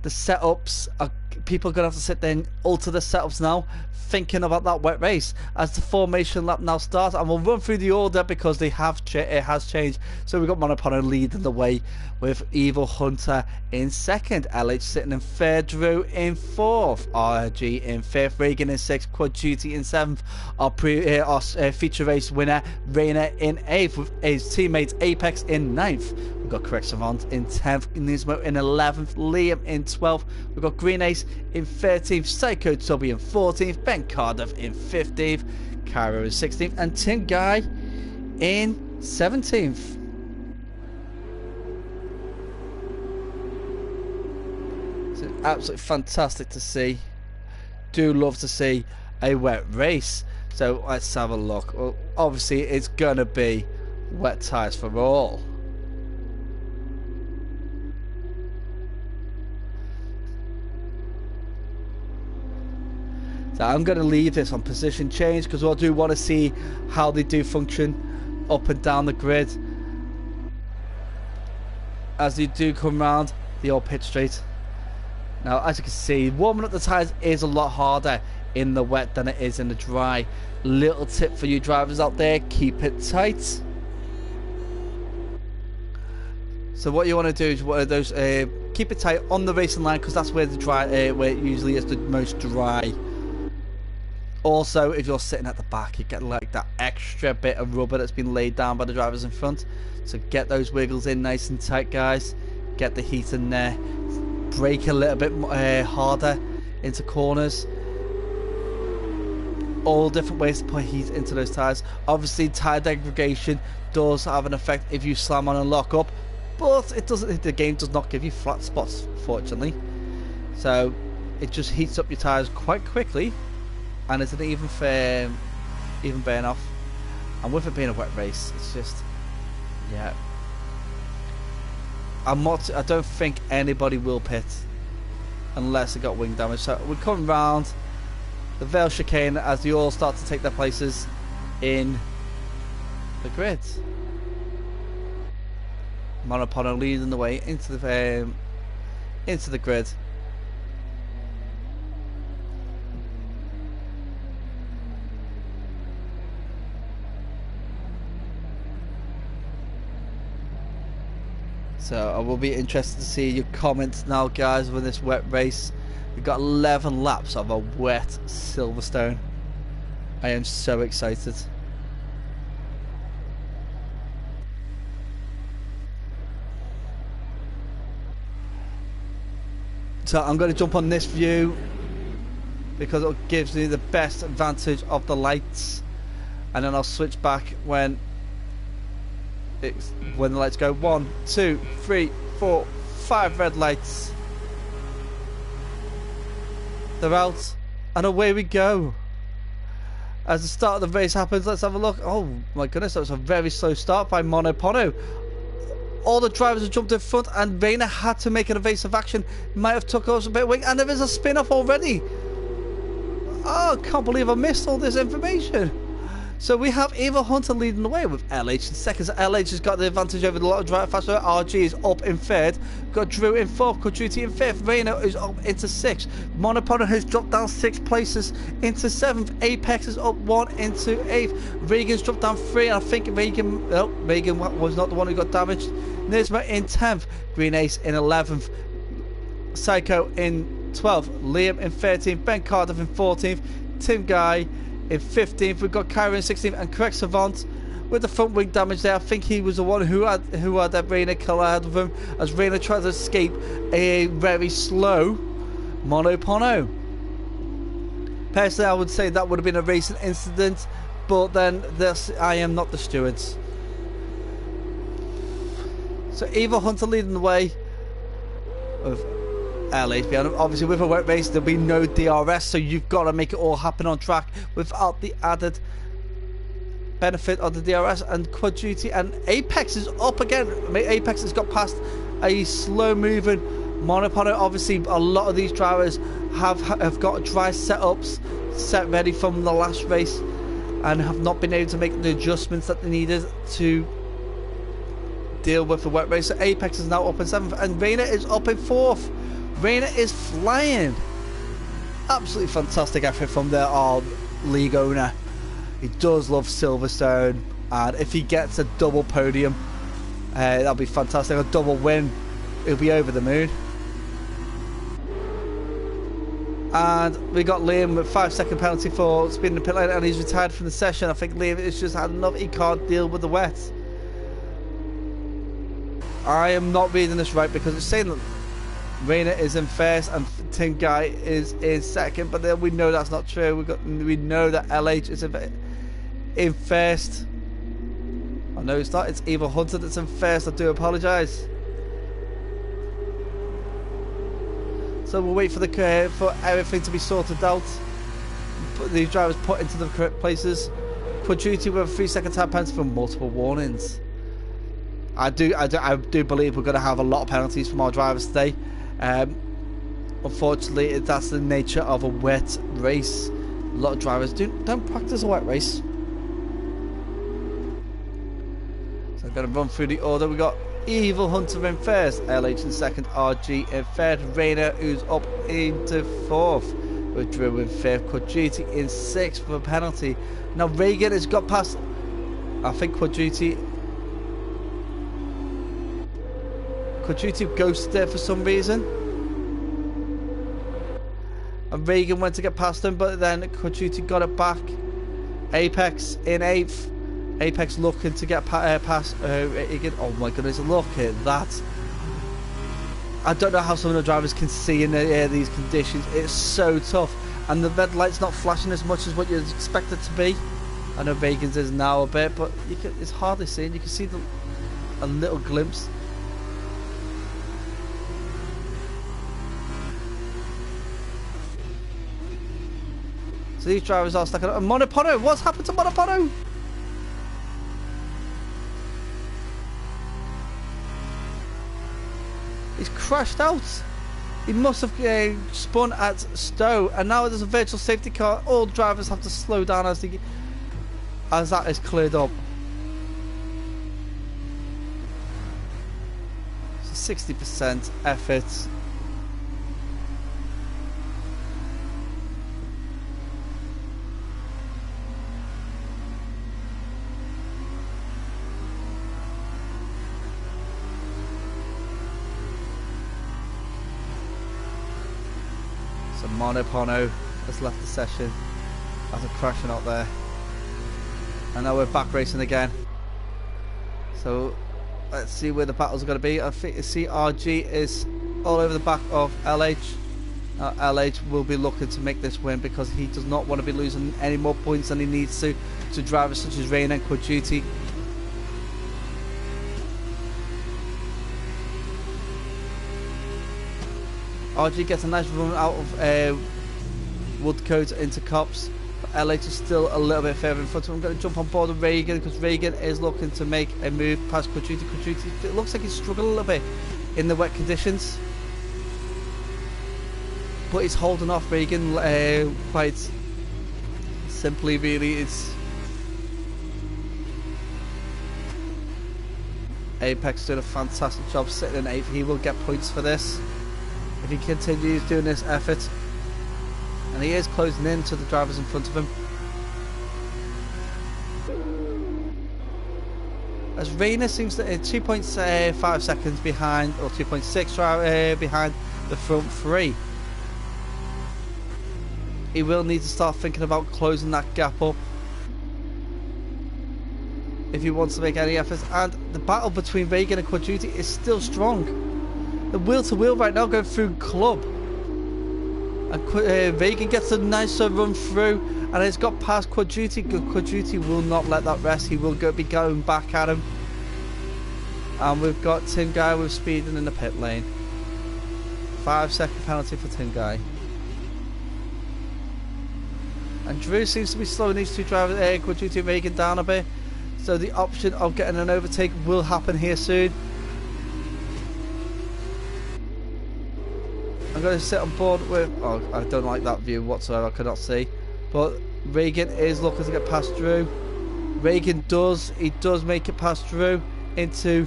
the setups are, people are going to have to sit there and alter the setups now, thinking about that wet race as the formation lap now starts. And we'll run through the order because it has changed. So we've got Monopono leading the way with Evil Hunter in second, LH sitting in third, Drew in fourth, RG in fifth, Reagan in sixth, Quad Duty in seventh, our feature race winner Rayner in eighth, with his teammates Apex in ninth. We've got Correct Savant in 10th, Nismo in 11th, Liam in 12th, we've got Green Ace in 13th, Psycho Tubby in 14th, Ben Cardiff in 15th, Cairo in 16th, and Tim Guy in 17th. It's absolutely fantastic to see. Do love to see a wet race. So let's have a look. Well, obviously it's gonna be wet tyres for all. So I'm going to leave this on position change because I do want to see how they do function up and down the grid. As they do come round the old pit straight. Now, as you can see, warming up the tyres is a lot harder in the wet than it is in the dry. Little tip for you drivers out there, keep it tight. So what you want to do is one of those, keep it tight on the racing line because that's where the dry, where it usually is the most dry. Also, if you're sitting at the back, you get like that extra bit of rubber that's been laid down by the drivers in front. So get those wiggles in nice and tight, guys. Get the heat in there. Brake a little bit harder into corners. All different ways to put heat into those tyres. Obviously, tyre degradation does have an effect if you slam on and lock up, but it doesn't. The game does not give you flat spots, fortunately. So it just heats up your tyres quite quickly. And it's an even burn off. And with it being a wet race, it's just, yeah. I don't think anybody will pit unless they got wing damage. So we come round the Vale chicane as they all start to take their places in the grid. Monopono leading the way into the grid. So I will be interested to see your comments now, guys, with this wet race. We've got 11 laps of a wet Silverstone. I am so excited. So I'm going to jump on this view because it gives me the best advantage of the lights, and then I'll switch back when the lights go. 1, 2, 3, 4, 5 red lights. They're out, and away we go. As the start of the race happens, let's have a look. Oh my goodness, that was a very slow start by Monopono. All the drivers have jumped in front, and Rayner had to make an evasive action. Might have took us a bit of wing, and there is a spin-off already. Oh, I can't believe I missed all this information. So we have Evil Hunter leading the way with LH in second. So LH has got the advantage over the lot of driver faster. RG is up in third. We've got Drew in fourth. Duty in fifth. Rayner is up into sixth. Monopono has dropped down 6 places into seventh. Apex is up 1 into eighth. Regan's dropped down 3. And I think Regan was not the one who got damaged. Nisma in 10th. Green Ace in 11th. Psycho in 12th. Liam in 13th. Ben Cardiff in 14th. Tim Guy in 15th. We've got Kyra in 16th and Correct Savant with the front wing damage there. I think he was the one who had that Rayner collide with him as Rayner tried to escape a very slow Monopono. Personally, I would say that would have been a racing incident, but then I am not the stewards. So Evil Hunter leading the way of LH behind him. Obviously with a wet race there'll be no DRS, so you've got to make it all happen on track without the added benefit of the DRS. And Quad Duty and Apex is up again. Apex has got past a slow moving Monopono. Obviously a lot of these drivers have got dry setups set ready from the last race and have not been able to make the adjustments that they needed to deal with the wet race. So Apex is now up in 7th and Rayners is up in 4th. Rayners is flying. Absolutely fantastic effort from our league owner. He does love Silverstone, and if he gets a double podium, that'll be fantastic. A double win, he'll be over the moon. And we got Liam with 5-second penalty for speeding the pit lane, and he's retired from the session. I think Liam has just had enough. He can't deal with the wet. I am not reading this right because it's saying that Rayners is in first and Tim Guy is in second, but then we know that's not true. We know that LH is in first. Oh no, it's not. It's Evil Hunter that's in first. I do apologise. So we'll wait for for everything to be sorted out. Put these drivers put into the correct places. Quad Duty with a 3-second time penalty for multiple warnings. I do believe we're going to have a lot of penalties from our drivers today. Unfortunately, that's the nature of a wet race. A lot of drivers don't practice a wet race. So I'm going to run through the order. We got Evil Hunter in first, LH in second, RG in third, Rayners who's up into 4th, with Drew in 5th, Quad Duty in 6th for a penalty. Now Reagan has got past, I think Quad Duty ghosted there for some reason. And Reagan went to get past him, but then Quad Duty got it back. Apex in 8th. Apex looking to get past Reagan. Oh my goodness, look at that. I don't know how some of the drivers can see in these conditions. It's so tough. And the red light's not flashing as much as what you'd expect it to be. I know Reagan's is now a bit, but it's hardly seen. You can see a little glimpse. So these drivers are stuck on Monopono. What's happened to Monopono? He's crashed out. He must have spun at Stowe, and now there's a virtual safety car. All drivers have to slow down as that is cleared up. So 60% effort. So Monopono has left the session after crashing out there. And now we're back racing again. So let's see where the battles are going to be. I think CRG is all over the back of LH. LH will be looking to make this win because he does not want to be losing any more points than he needs to drivers such as Rayners and Quad Duty. RG gets a nice run out of Woodcote into Cops. But LH is still a little bit further in front of him. I'm going to jump on board with Reagan because Reagan is looking to make a move past Quad Duty. Quad Duty, it looks like he's struggling a little bit in the wet conditions. But he's holding off Reagan quite simply, really. It's Apex doing a fantastic job sitting in 8th. He will get points for this if he continues doing this effort, and he is closing in to the drivers in front of him. As Rayners seems to 2.5 seconds behind, or 2.6 behind the front three. He will need to start thinking about closing that gap up if he wants to make any efforts. And the battle between Reagan and Quad Duty is still strong. The wheel to wheel right now going through Club, and Reagan gets a nice run through, and it's got past Quad Duty. Quad Duty will not let that rest. He will be going back at him. And we've got Tim Guy with speeding in the pit lane. 5-second penalty for Tim Guy. And Drew seems to be slowing these two drivers, Quadruti and Reagan, down a bit. So the option of getting an overtake will happen here soon. I'm going to sit on board with... Oh, I don't like that view whatsoever. I cannot see. But Reagan is looking to get past Drew. Reagan does. He does make it past Drew into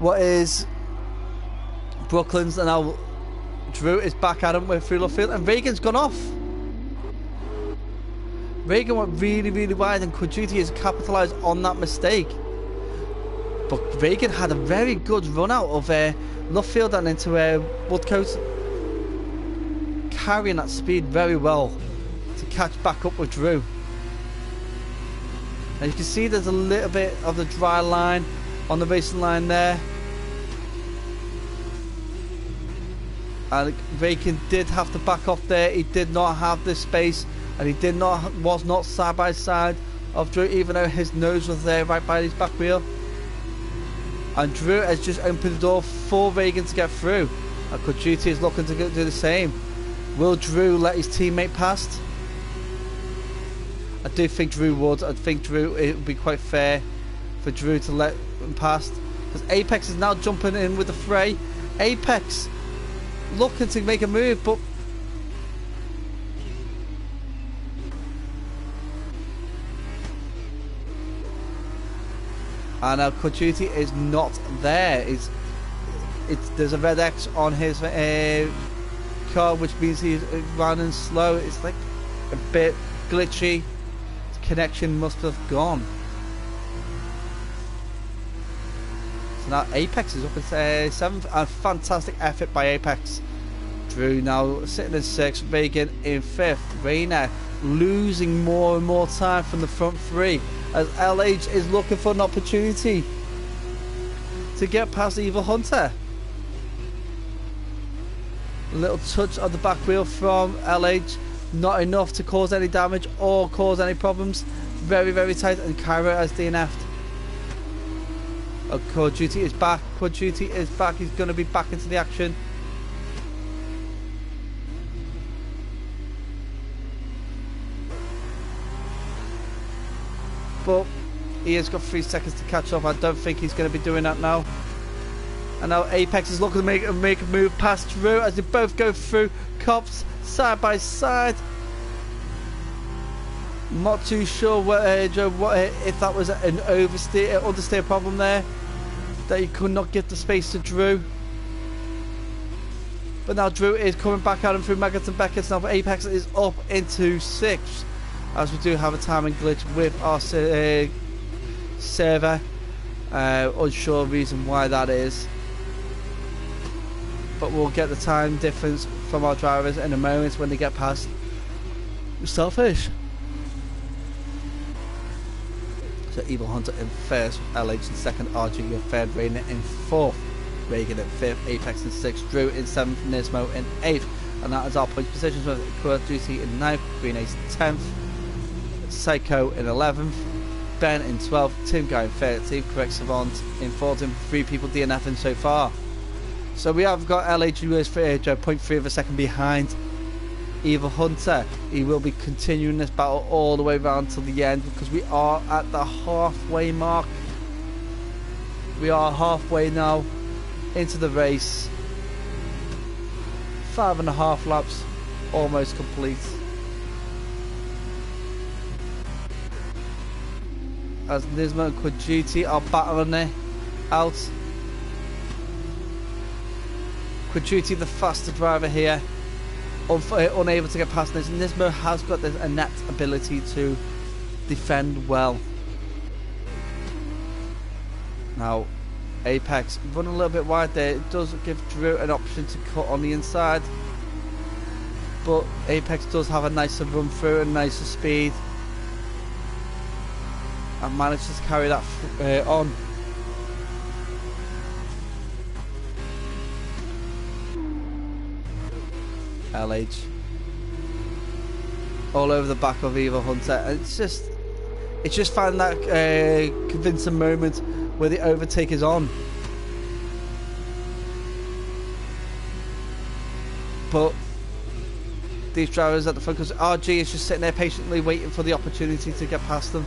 what is Brooklyn's. And now Drew is back at him with through left field. And Reagan's gone off. Reagan went really, really wide. And Quadruti has capitalised on that mistake. But Reagan had a very good run out of left field and into Woodcote. Carrying that speed very well to catch back up with Drew. And you can see there's a little bit of the dry line on the racing line there. And Reagan did have to back off there. He did not have this space, and he was not side by side of Drew, even though his nose was there right by his back wheel. And Drew has just opened the door for Reagan to get through. And Quadruti is looking to do the same. Will Drew let his teammate past? I do think Drew would. I think Drew, it would be quite fair for Drew to let him past. Because Apex is now jumping in with the fray. Apex looking to make a move, but and now Quadruti is not there. There's a red X on his car, which means he's running slow. It's like a bit glitchy. His connection must have gone. So now Apex is up at 7th. A fantastic effort by Apex. Drew now sitting in 6th. Reagan in 5th. Rayner losing more and more time from the front three, as LH is looking for an opportunity to get past Evil Hunter. A little touch of the back wheel from LH, not enough to cause any damage or cause any problems. Very, very tight, and Cairo has DNF'd. Oh, Quadruti is back. Quadruti is back. He's going to be back into the action. But he has got 3 seconds to catch up. I don't think he's going to be doing that now. And now Apex is looking to make a move past Drew as they both go through cops side by side. Not too sure if that was an understeer problem there, that he could not get the space to Drew. But now Drew is coming back at him through Maggots and Beckett's. Now Apex is up into 6th, as we do have a timing glitch with our server. Unsure reason why that is, but we'll get the time difference from our drivers in a moment when they get past Selfish. So Evil Hunter in 1st, LH in 2nd, RG in 3rd, Rayner in 4th, Reagan in 5th, Apex in 6th, Drew in 7th, Nismo in 8th. And that is our points positions with Quadruti in 9th, Green Ace 10th, Psycho in 11th, Ben in 12th, Tim Guy in 13th, Correct Savant in 14th. 3 people DNFing so far. So we have got LH who is 0.3 of a second behind Evil Hunter. He will be continuing this battle all the way around till the end, because we are at the halfway mark. We are halfway now into the race. 5.5 laps almost complete, as Nismo and Quadruti are battling it out. Quadruti, the faster driver here, unable to get past this. Nismo has got this innate ability to defend well. Now Apex running a little bit wide there. It does give Drew an option to cut on the inside, but Apex does have a nicer run through and nicer speed, and manages to carry that on. LH all over the back of Evil Hunter. It's just finding that convincing moment where the overtake is on. But these drivers at the front, because RG is just sitting there patiently waiting for the opportunity to get past them.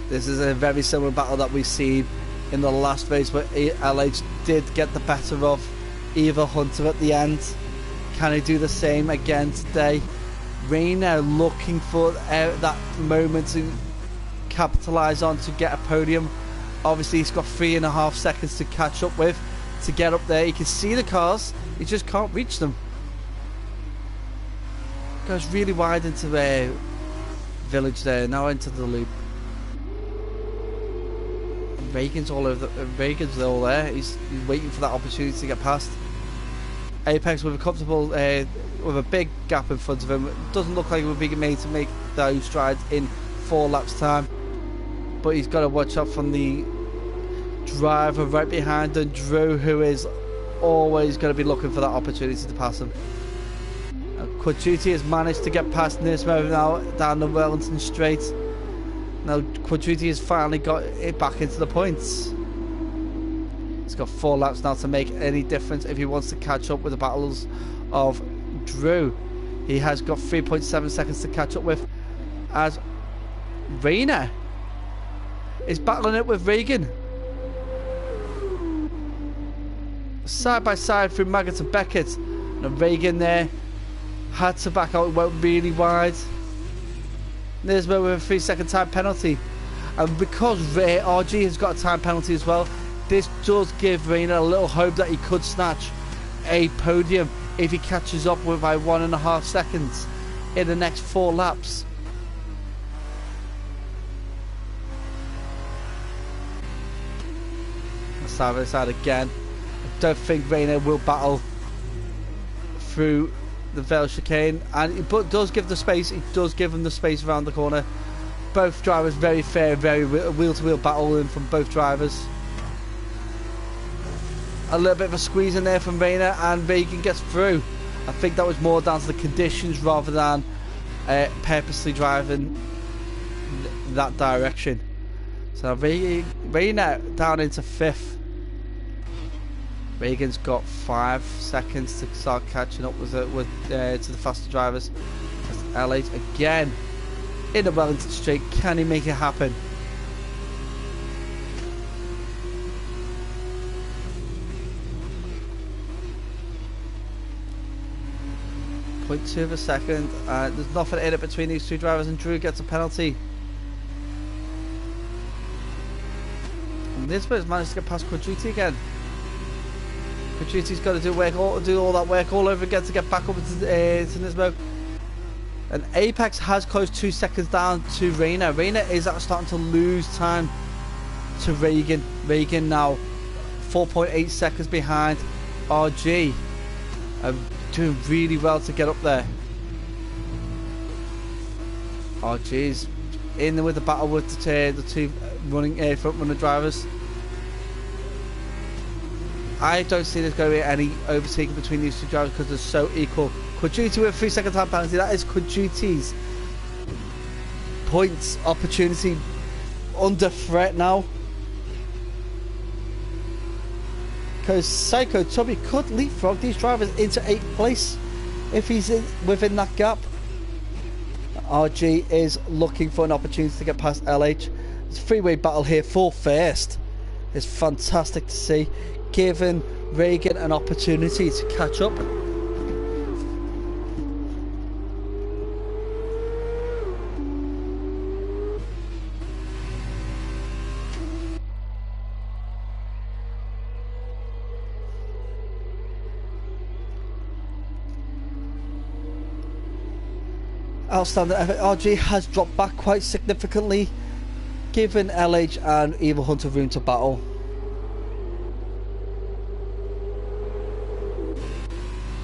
This is a very similar battle that we've seen in the last race, where LH did get the better of Eva Hunter at the end. Can he do the same again today? Rayners looking for that moment to capitalise on to get a podium. Obviously he's got 3.5 seconds to catch up with to get up there. He can see the cars, he just can't reach them. Goes really wide into the village there, now into the loop. Reagan's all over. Reagan's all there. He's waiting for that opportunity to get past. Apex with a comfortable, with a big gap in front of him. Doesn't look like it would be made to make those strides in 4 laps time. But he's got to watch out from the driver right behind him, Drew, who is always going to be looking for that opportunity to pass him. Quadruti has managed to get past Nismo now down the Wellington Straight. Now Quadruti has finally got it back into the points. He's got 4 laps now to make any difference if he wants to catch up with the battles of Drew. He has got 3.7 seconds to catch up with, as Rayners is battling it with Reagan. Side by side through Maggott and Beckett. And Reagan there had to back out, it went really wide. There's where with a 3-second time penalty, and because RG has got a time penalty as well, this does give Rayners a little hope that he could snatch a podium if he catches up with by 1.5 seconds in the next 4 laps. Side by side again. I don't think Rayners will battle through the Vale chicane, and but does give the space. He does give him the space around the corner. Both drivers very fair, very wheel-to-wheel battling from both drivers. A little bit of a squeeze in there from Rayners, and Reagan gets through. I think that was more down to the conditions rather than purposely driving that direction. So Rayners down into 5th. Reagan's got 5 seconds to start catching up with to the faster drivers. LH again in the Wellington Straight. Can he make it happen? .2 of a second. There's nothing in it between these 2 drivers, and Drew gets a penalty. And this has managed to get past Quadruti again. Quadruti's got to do all that work all over again to get back up into Nismo. And Apex has closed 2 seconds down to Rayners. Rayners is starting to lose time to Reagan. Reagan now 4.8 seconds behind RG. Doing really well to get up there. RG's in there with the battle with the 2 running front runner drivers. I don't see there's going to be any overtaking between these 2 drivers because they're so equal. Quadruti with a 3-second time penalty. That is Quadruti's points opportunity under threat now. Because Psycho Tubby could leapfrog these drivers into 8th place if he's within that gap. RG is looking for an opportunity to get past LH. It's a 3-way battle here for first. It's fantastic to see, giving Reagan an opportunity to catch up. Outstanding effort. RG has dropped back quite significantly, giving LH and Evil Hunter room to battle.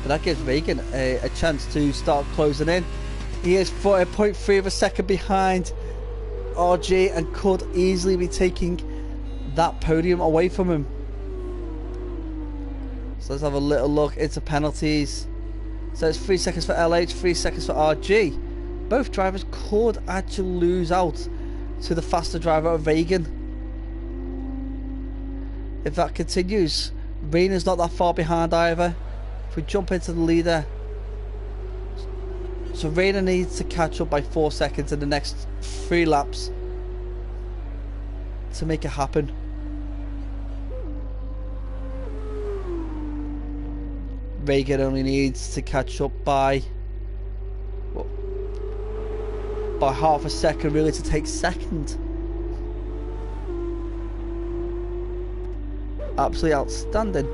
But that gives Reagan a chance to start closing in. He is 0.3 of a second behind RG and could easily be taking that podium away from him. So let's have a little look into penalties. So it's 3 seconds for LH, 3 seconds for RG. Both drivers could actually lose out to the faster driver of Reagan. If that continues, Rayners not that far behind either. If we jump into the leader, so Rayner needs to catch up by 4 seconds in the next 3 laps to make it happen. Reagan only needs to catch up by half a second really to take second. Absolutely outstanding.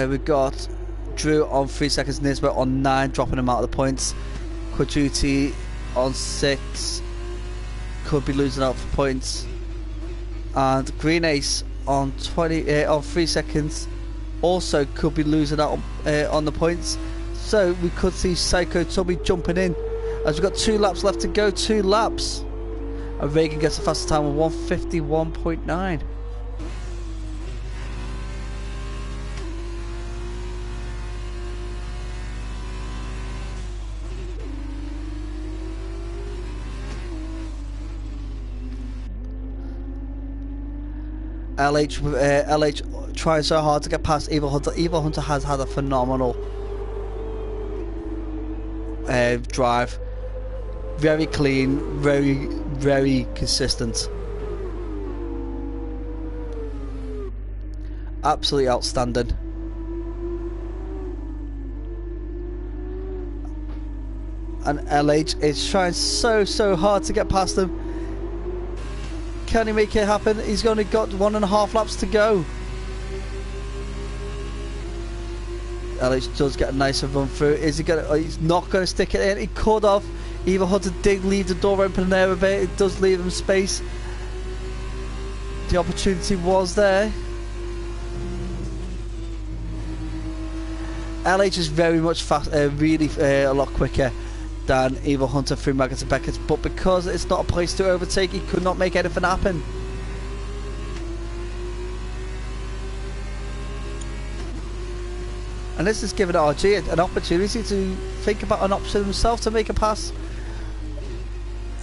We've got Drew on 3 seconds, Nisbet on 9, dropping him out of the points. Quaduti on 6, could be losing out for points. And Green Ace on 3 seconds, also could be losing out on the points. So we could see Psycho Tubby jumping in as we've got 2 laps left to go. 2 laps, and Reagan gets a faster time of 1:51.9. LH trying so hard to get past Evil Hunter. Evil Hunter has had a phenomenal drive. Very clean, very consistent. Absolutely outstanding. And LH is trying so hard to get past him. Can he make it happen? He's only got 1.5 laps to go. Alex does get a nicer run through. Is he gonna? He's not going to stick it in. He could have. Evil Hunter did leave the door open there a bit. It does leave him space. The opportunity was there. LH is very much fast, really a lot quicker than Evil Hunter through Maggots and Beckett's, but because it's not a place to overtake, he could not make anything happen. And this is giving RG an opportunity to think about an option himself to make a pass.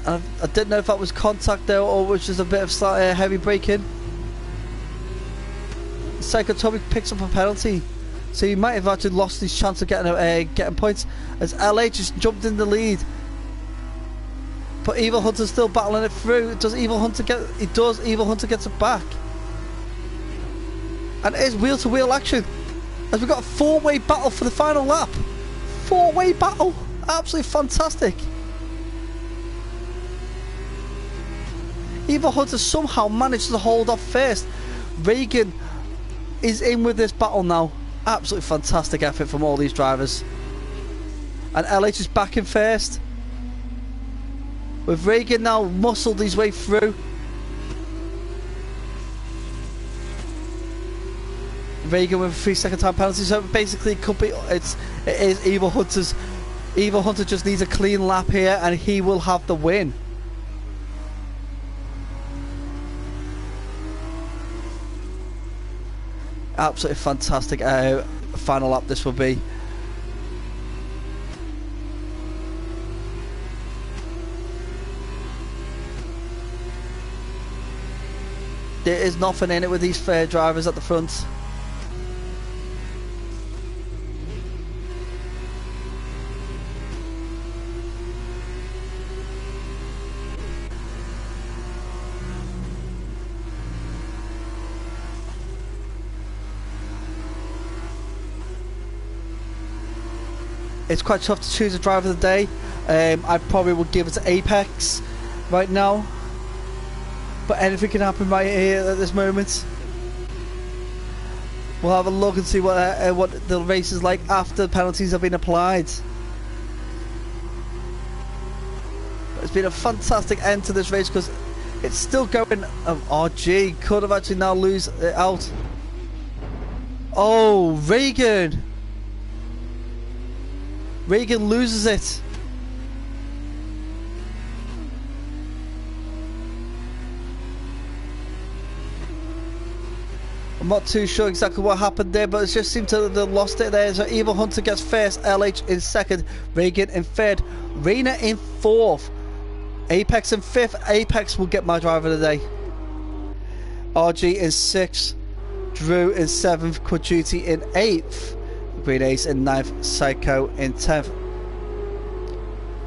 And I didn't know if that was contact there or was just a bit of slight, heavy braking. Psycho Toby picks up a penalty, so he might have actually lost his chance of getting points, as LH just jumped in the lead. But Evil Hunter's still battling it through. Does Evil Hunter get? He does. Evil Hunter gets it back, and it is wheel-to-wheel action, as we've got a 4-way battle for the final lap. 4-way battle, absolutely fantastic. Evil Hunter somehow managed to hold off first. Reagan is in with this battle now. Absolutely fantastic effort from all these drivers. And LH is back in first, with Reagan now muscled his way through. Reagan with a 3-second time penalty, so basically it is Evil Hunter's. Evil Hunter just needs a clean lap here and he will have the win. Absolutely fantastic final lap this will be. There is nothing in it with these fair drivers at the front. It's quite tough to choose a driver of the day. I probably would give it to Apex right now, but anything can happen right here at this moment. We'll have a look and see what the race is like after the penalties have been applied. But it's been a fantastic end to this race because it's still going. RG could have actually now lose it out. Oh, Reagan loses it. I'm not too sure exactly what happened there, but it just seemed to have lost it there. So Evil Hunter gets first, LH in second, Reagan in third, Rayner in fourth, Apex in fifth. Apex will get my driver of the day. RG in sixth, Drew in seventh, Quad Duty in eighth, Green Ace in ninth, Psycho in 10th.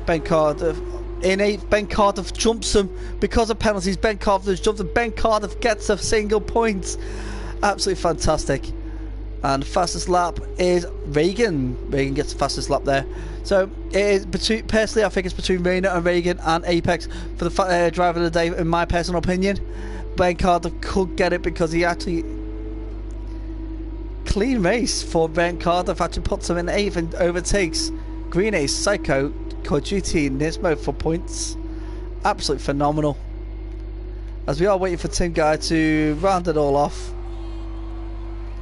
Ben Cardiff in 8th. Ben Cardiff jumps him because of penalties. Ben Cardiff jumps him. Ben Cardiff gets a single point. Absolutely fantastic. And fastest lap is Reagan. Reagan gets the fastest lap there. So it is between, personally I think it's between Rayner and Reagan and Apex for the driver of the day in my personal opinion. Ben Cardiff could get it because he actually clean race for Ben Cardiff, actually puts him in 8th and overtakes Green Ace, Psycho, Code Duty, Nismo for points. Absolutely phenomenal. As we are waiting for Tim Guy to round it all off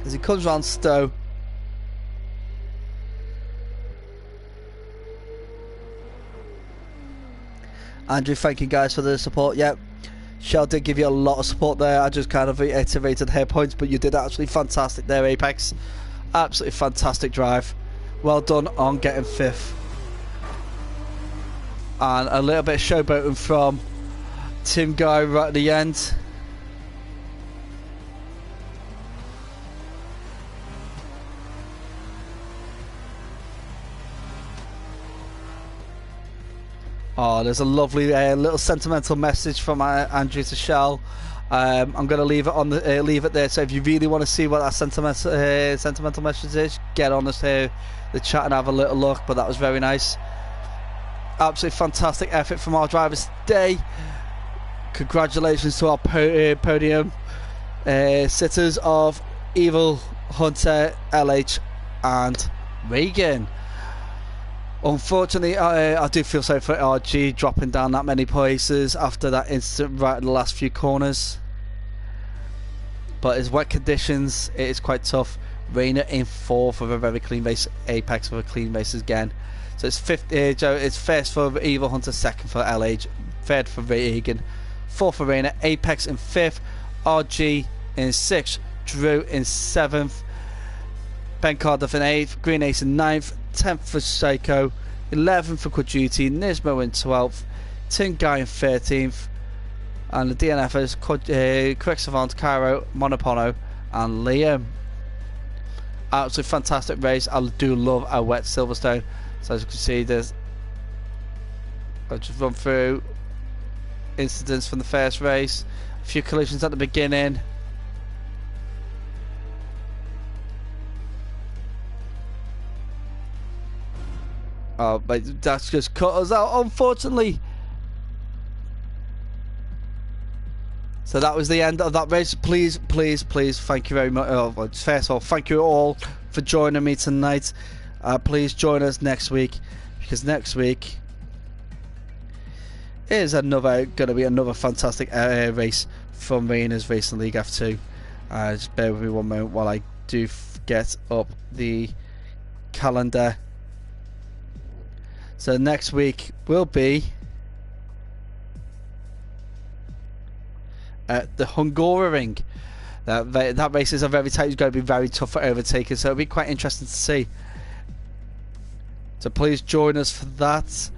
as he comes round Stowe. Andrew, thank you guys for the support. Yep, Shell did give you a lot of support there. I just kind of reiterated her points, but you did absolutely fantastic there, Apex. Absolutely fantastic drive. Well done on getting 5th. And a little bit of showboating from Tim Guy right at the end. Oh, there's a lovely little sentimental message from Andrew to Shell. I'm going to leave it on the leave it there. So if you really want to see what that sentimental message is, get on the chat and have a little look. But that was very nice. Absolutely fantastic effort from our drivers today. Congratulations to our podium sitters of Evil Hunter, LH, and Reagan. Unfortunately, I do feel sorry for RG dropping down that many places after that incident right in the last few corners. But it's wet conditions, it is quite tough. Rayner in 4th with a very clean race, Apex with a clean race again. So it's it's first for Evil Hunter, second for LH, third for Reagan, 4th for Rayner, Apex in 5th, RG in 6th, Drew in 7th, Ben Cardiff in 8th, Green Ace in 9th, 10th for Psycho, 11th for Quad Duty, Nismo in 12th, Tin Guy in 13th, and the DNFers, Correct Savant, Cairo, Monopono, and Liam. Absolutely fantastic race. I do love a wet Silverstone. So as you can see, I'll just run through incidents from the first race, a few collisions at the beginning. Oh, but that's just cut us out, unfortunately. So that was the end of that race. Please, thank you very much. First of all, thank you all for joining me tonight. Please join us next week, because next week is going to be another fantastic race from Rayners Racing League F2. Just bear with me one moment while I do get up the calendar. So next week will be at the Hungaroring. That race is very tight. It's going to be very tough for overtaking, so it'll be quite interesting to see. So please join us for that.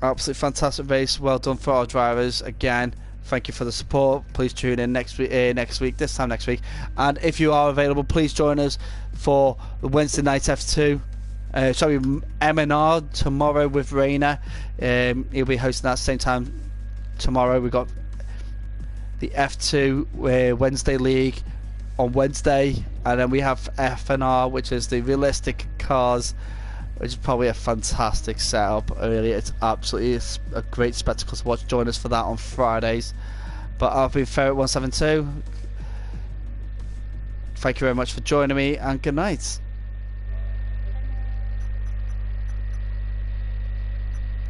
Absolutely fantastic race. Well done for our drivers again. Thank you for the support. Please tune in next week, this time next week. And if you are available, please join us for the Wednesday night F2. Sorry, M&R tomorrow with Rayner. He'll be hosting that same time tomorrow. We've got the F2 Wednesday League on Wednesday. And then we have F&R, which is the realistic cars, which is probably a fantastic setup. Really, it's absolutely a great spectacle to watch. Join us for that on Fridays. But I've been Ferret172. Thank you very much for joining me, and good night.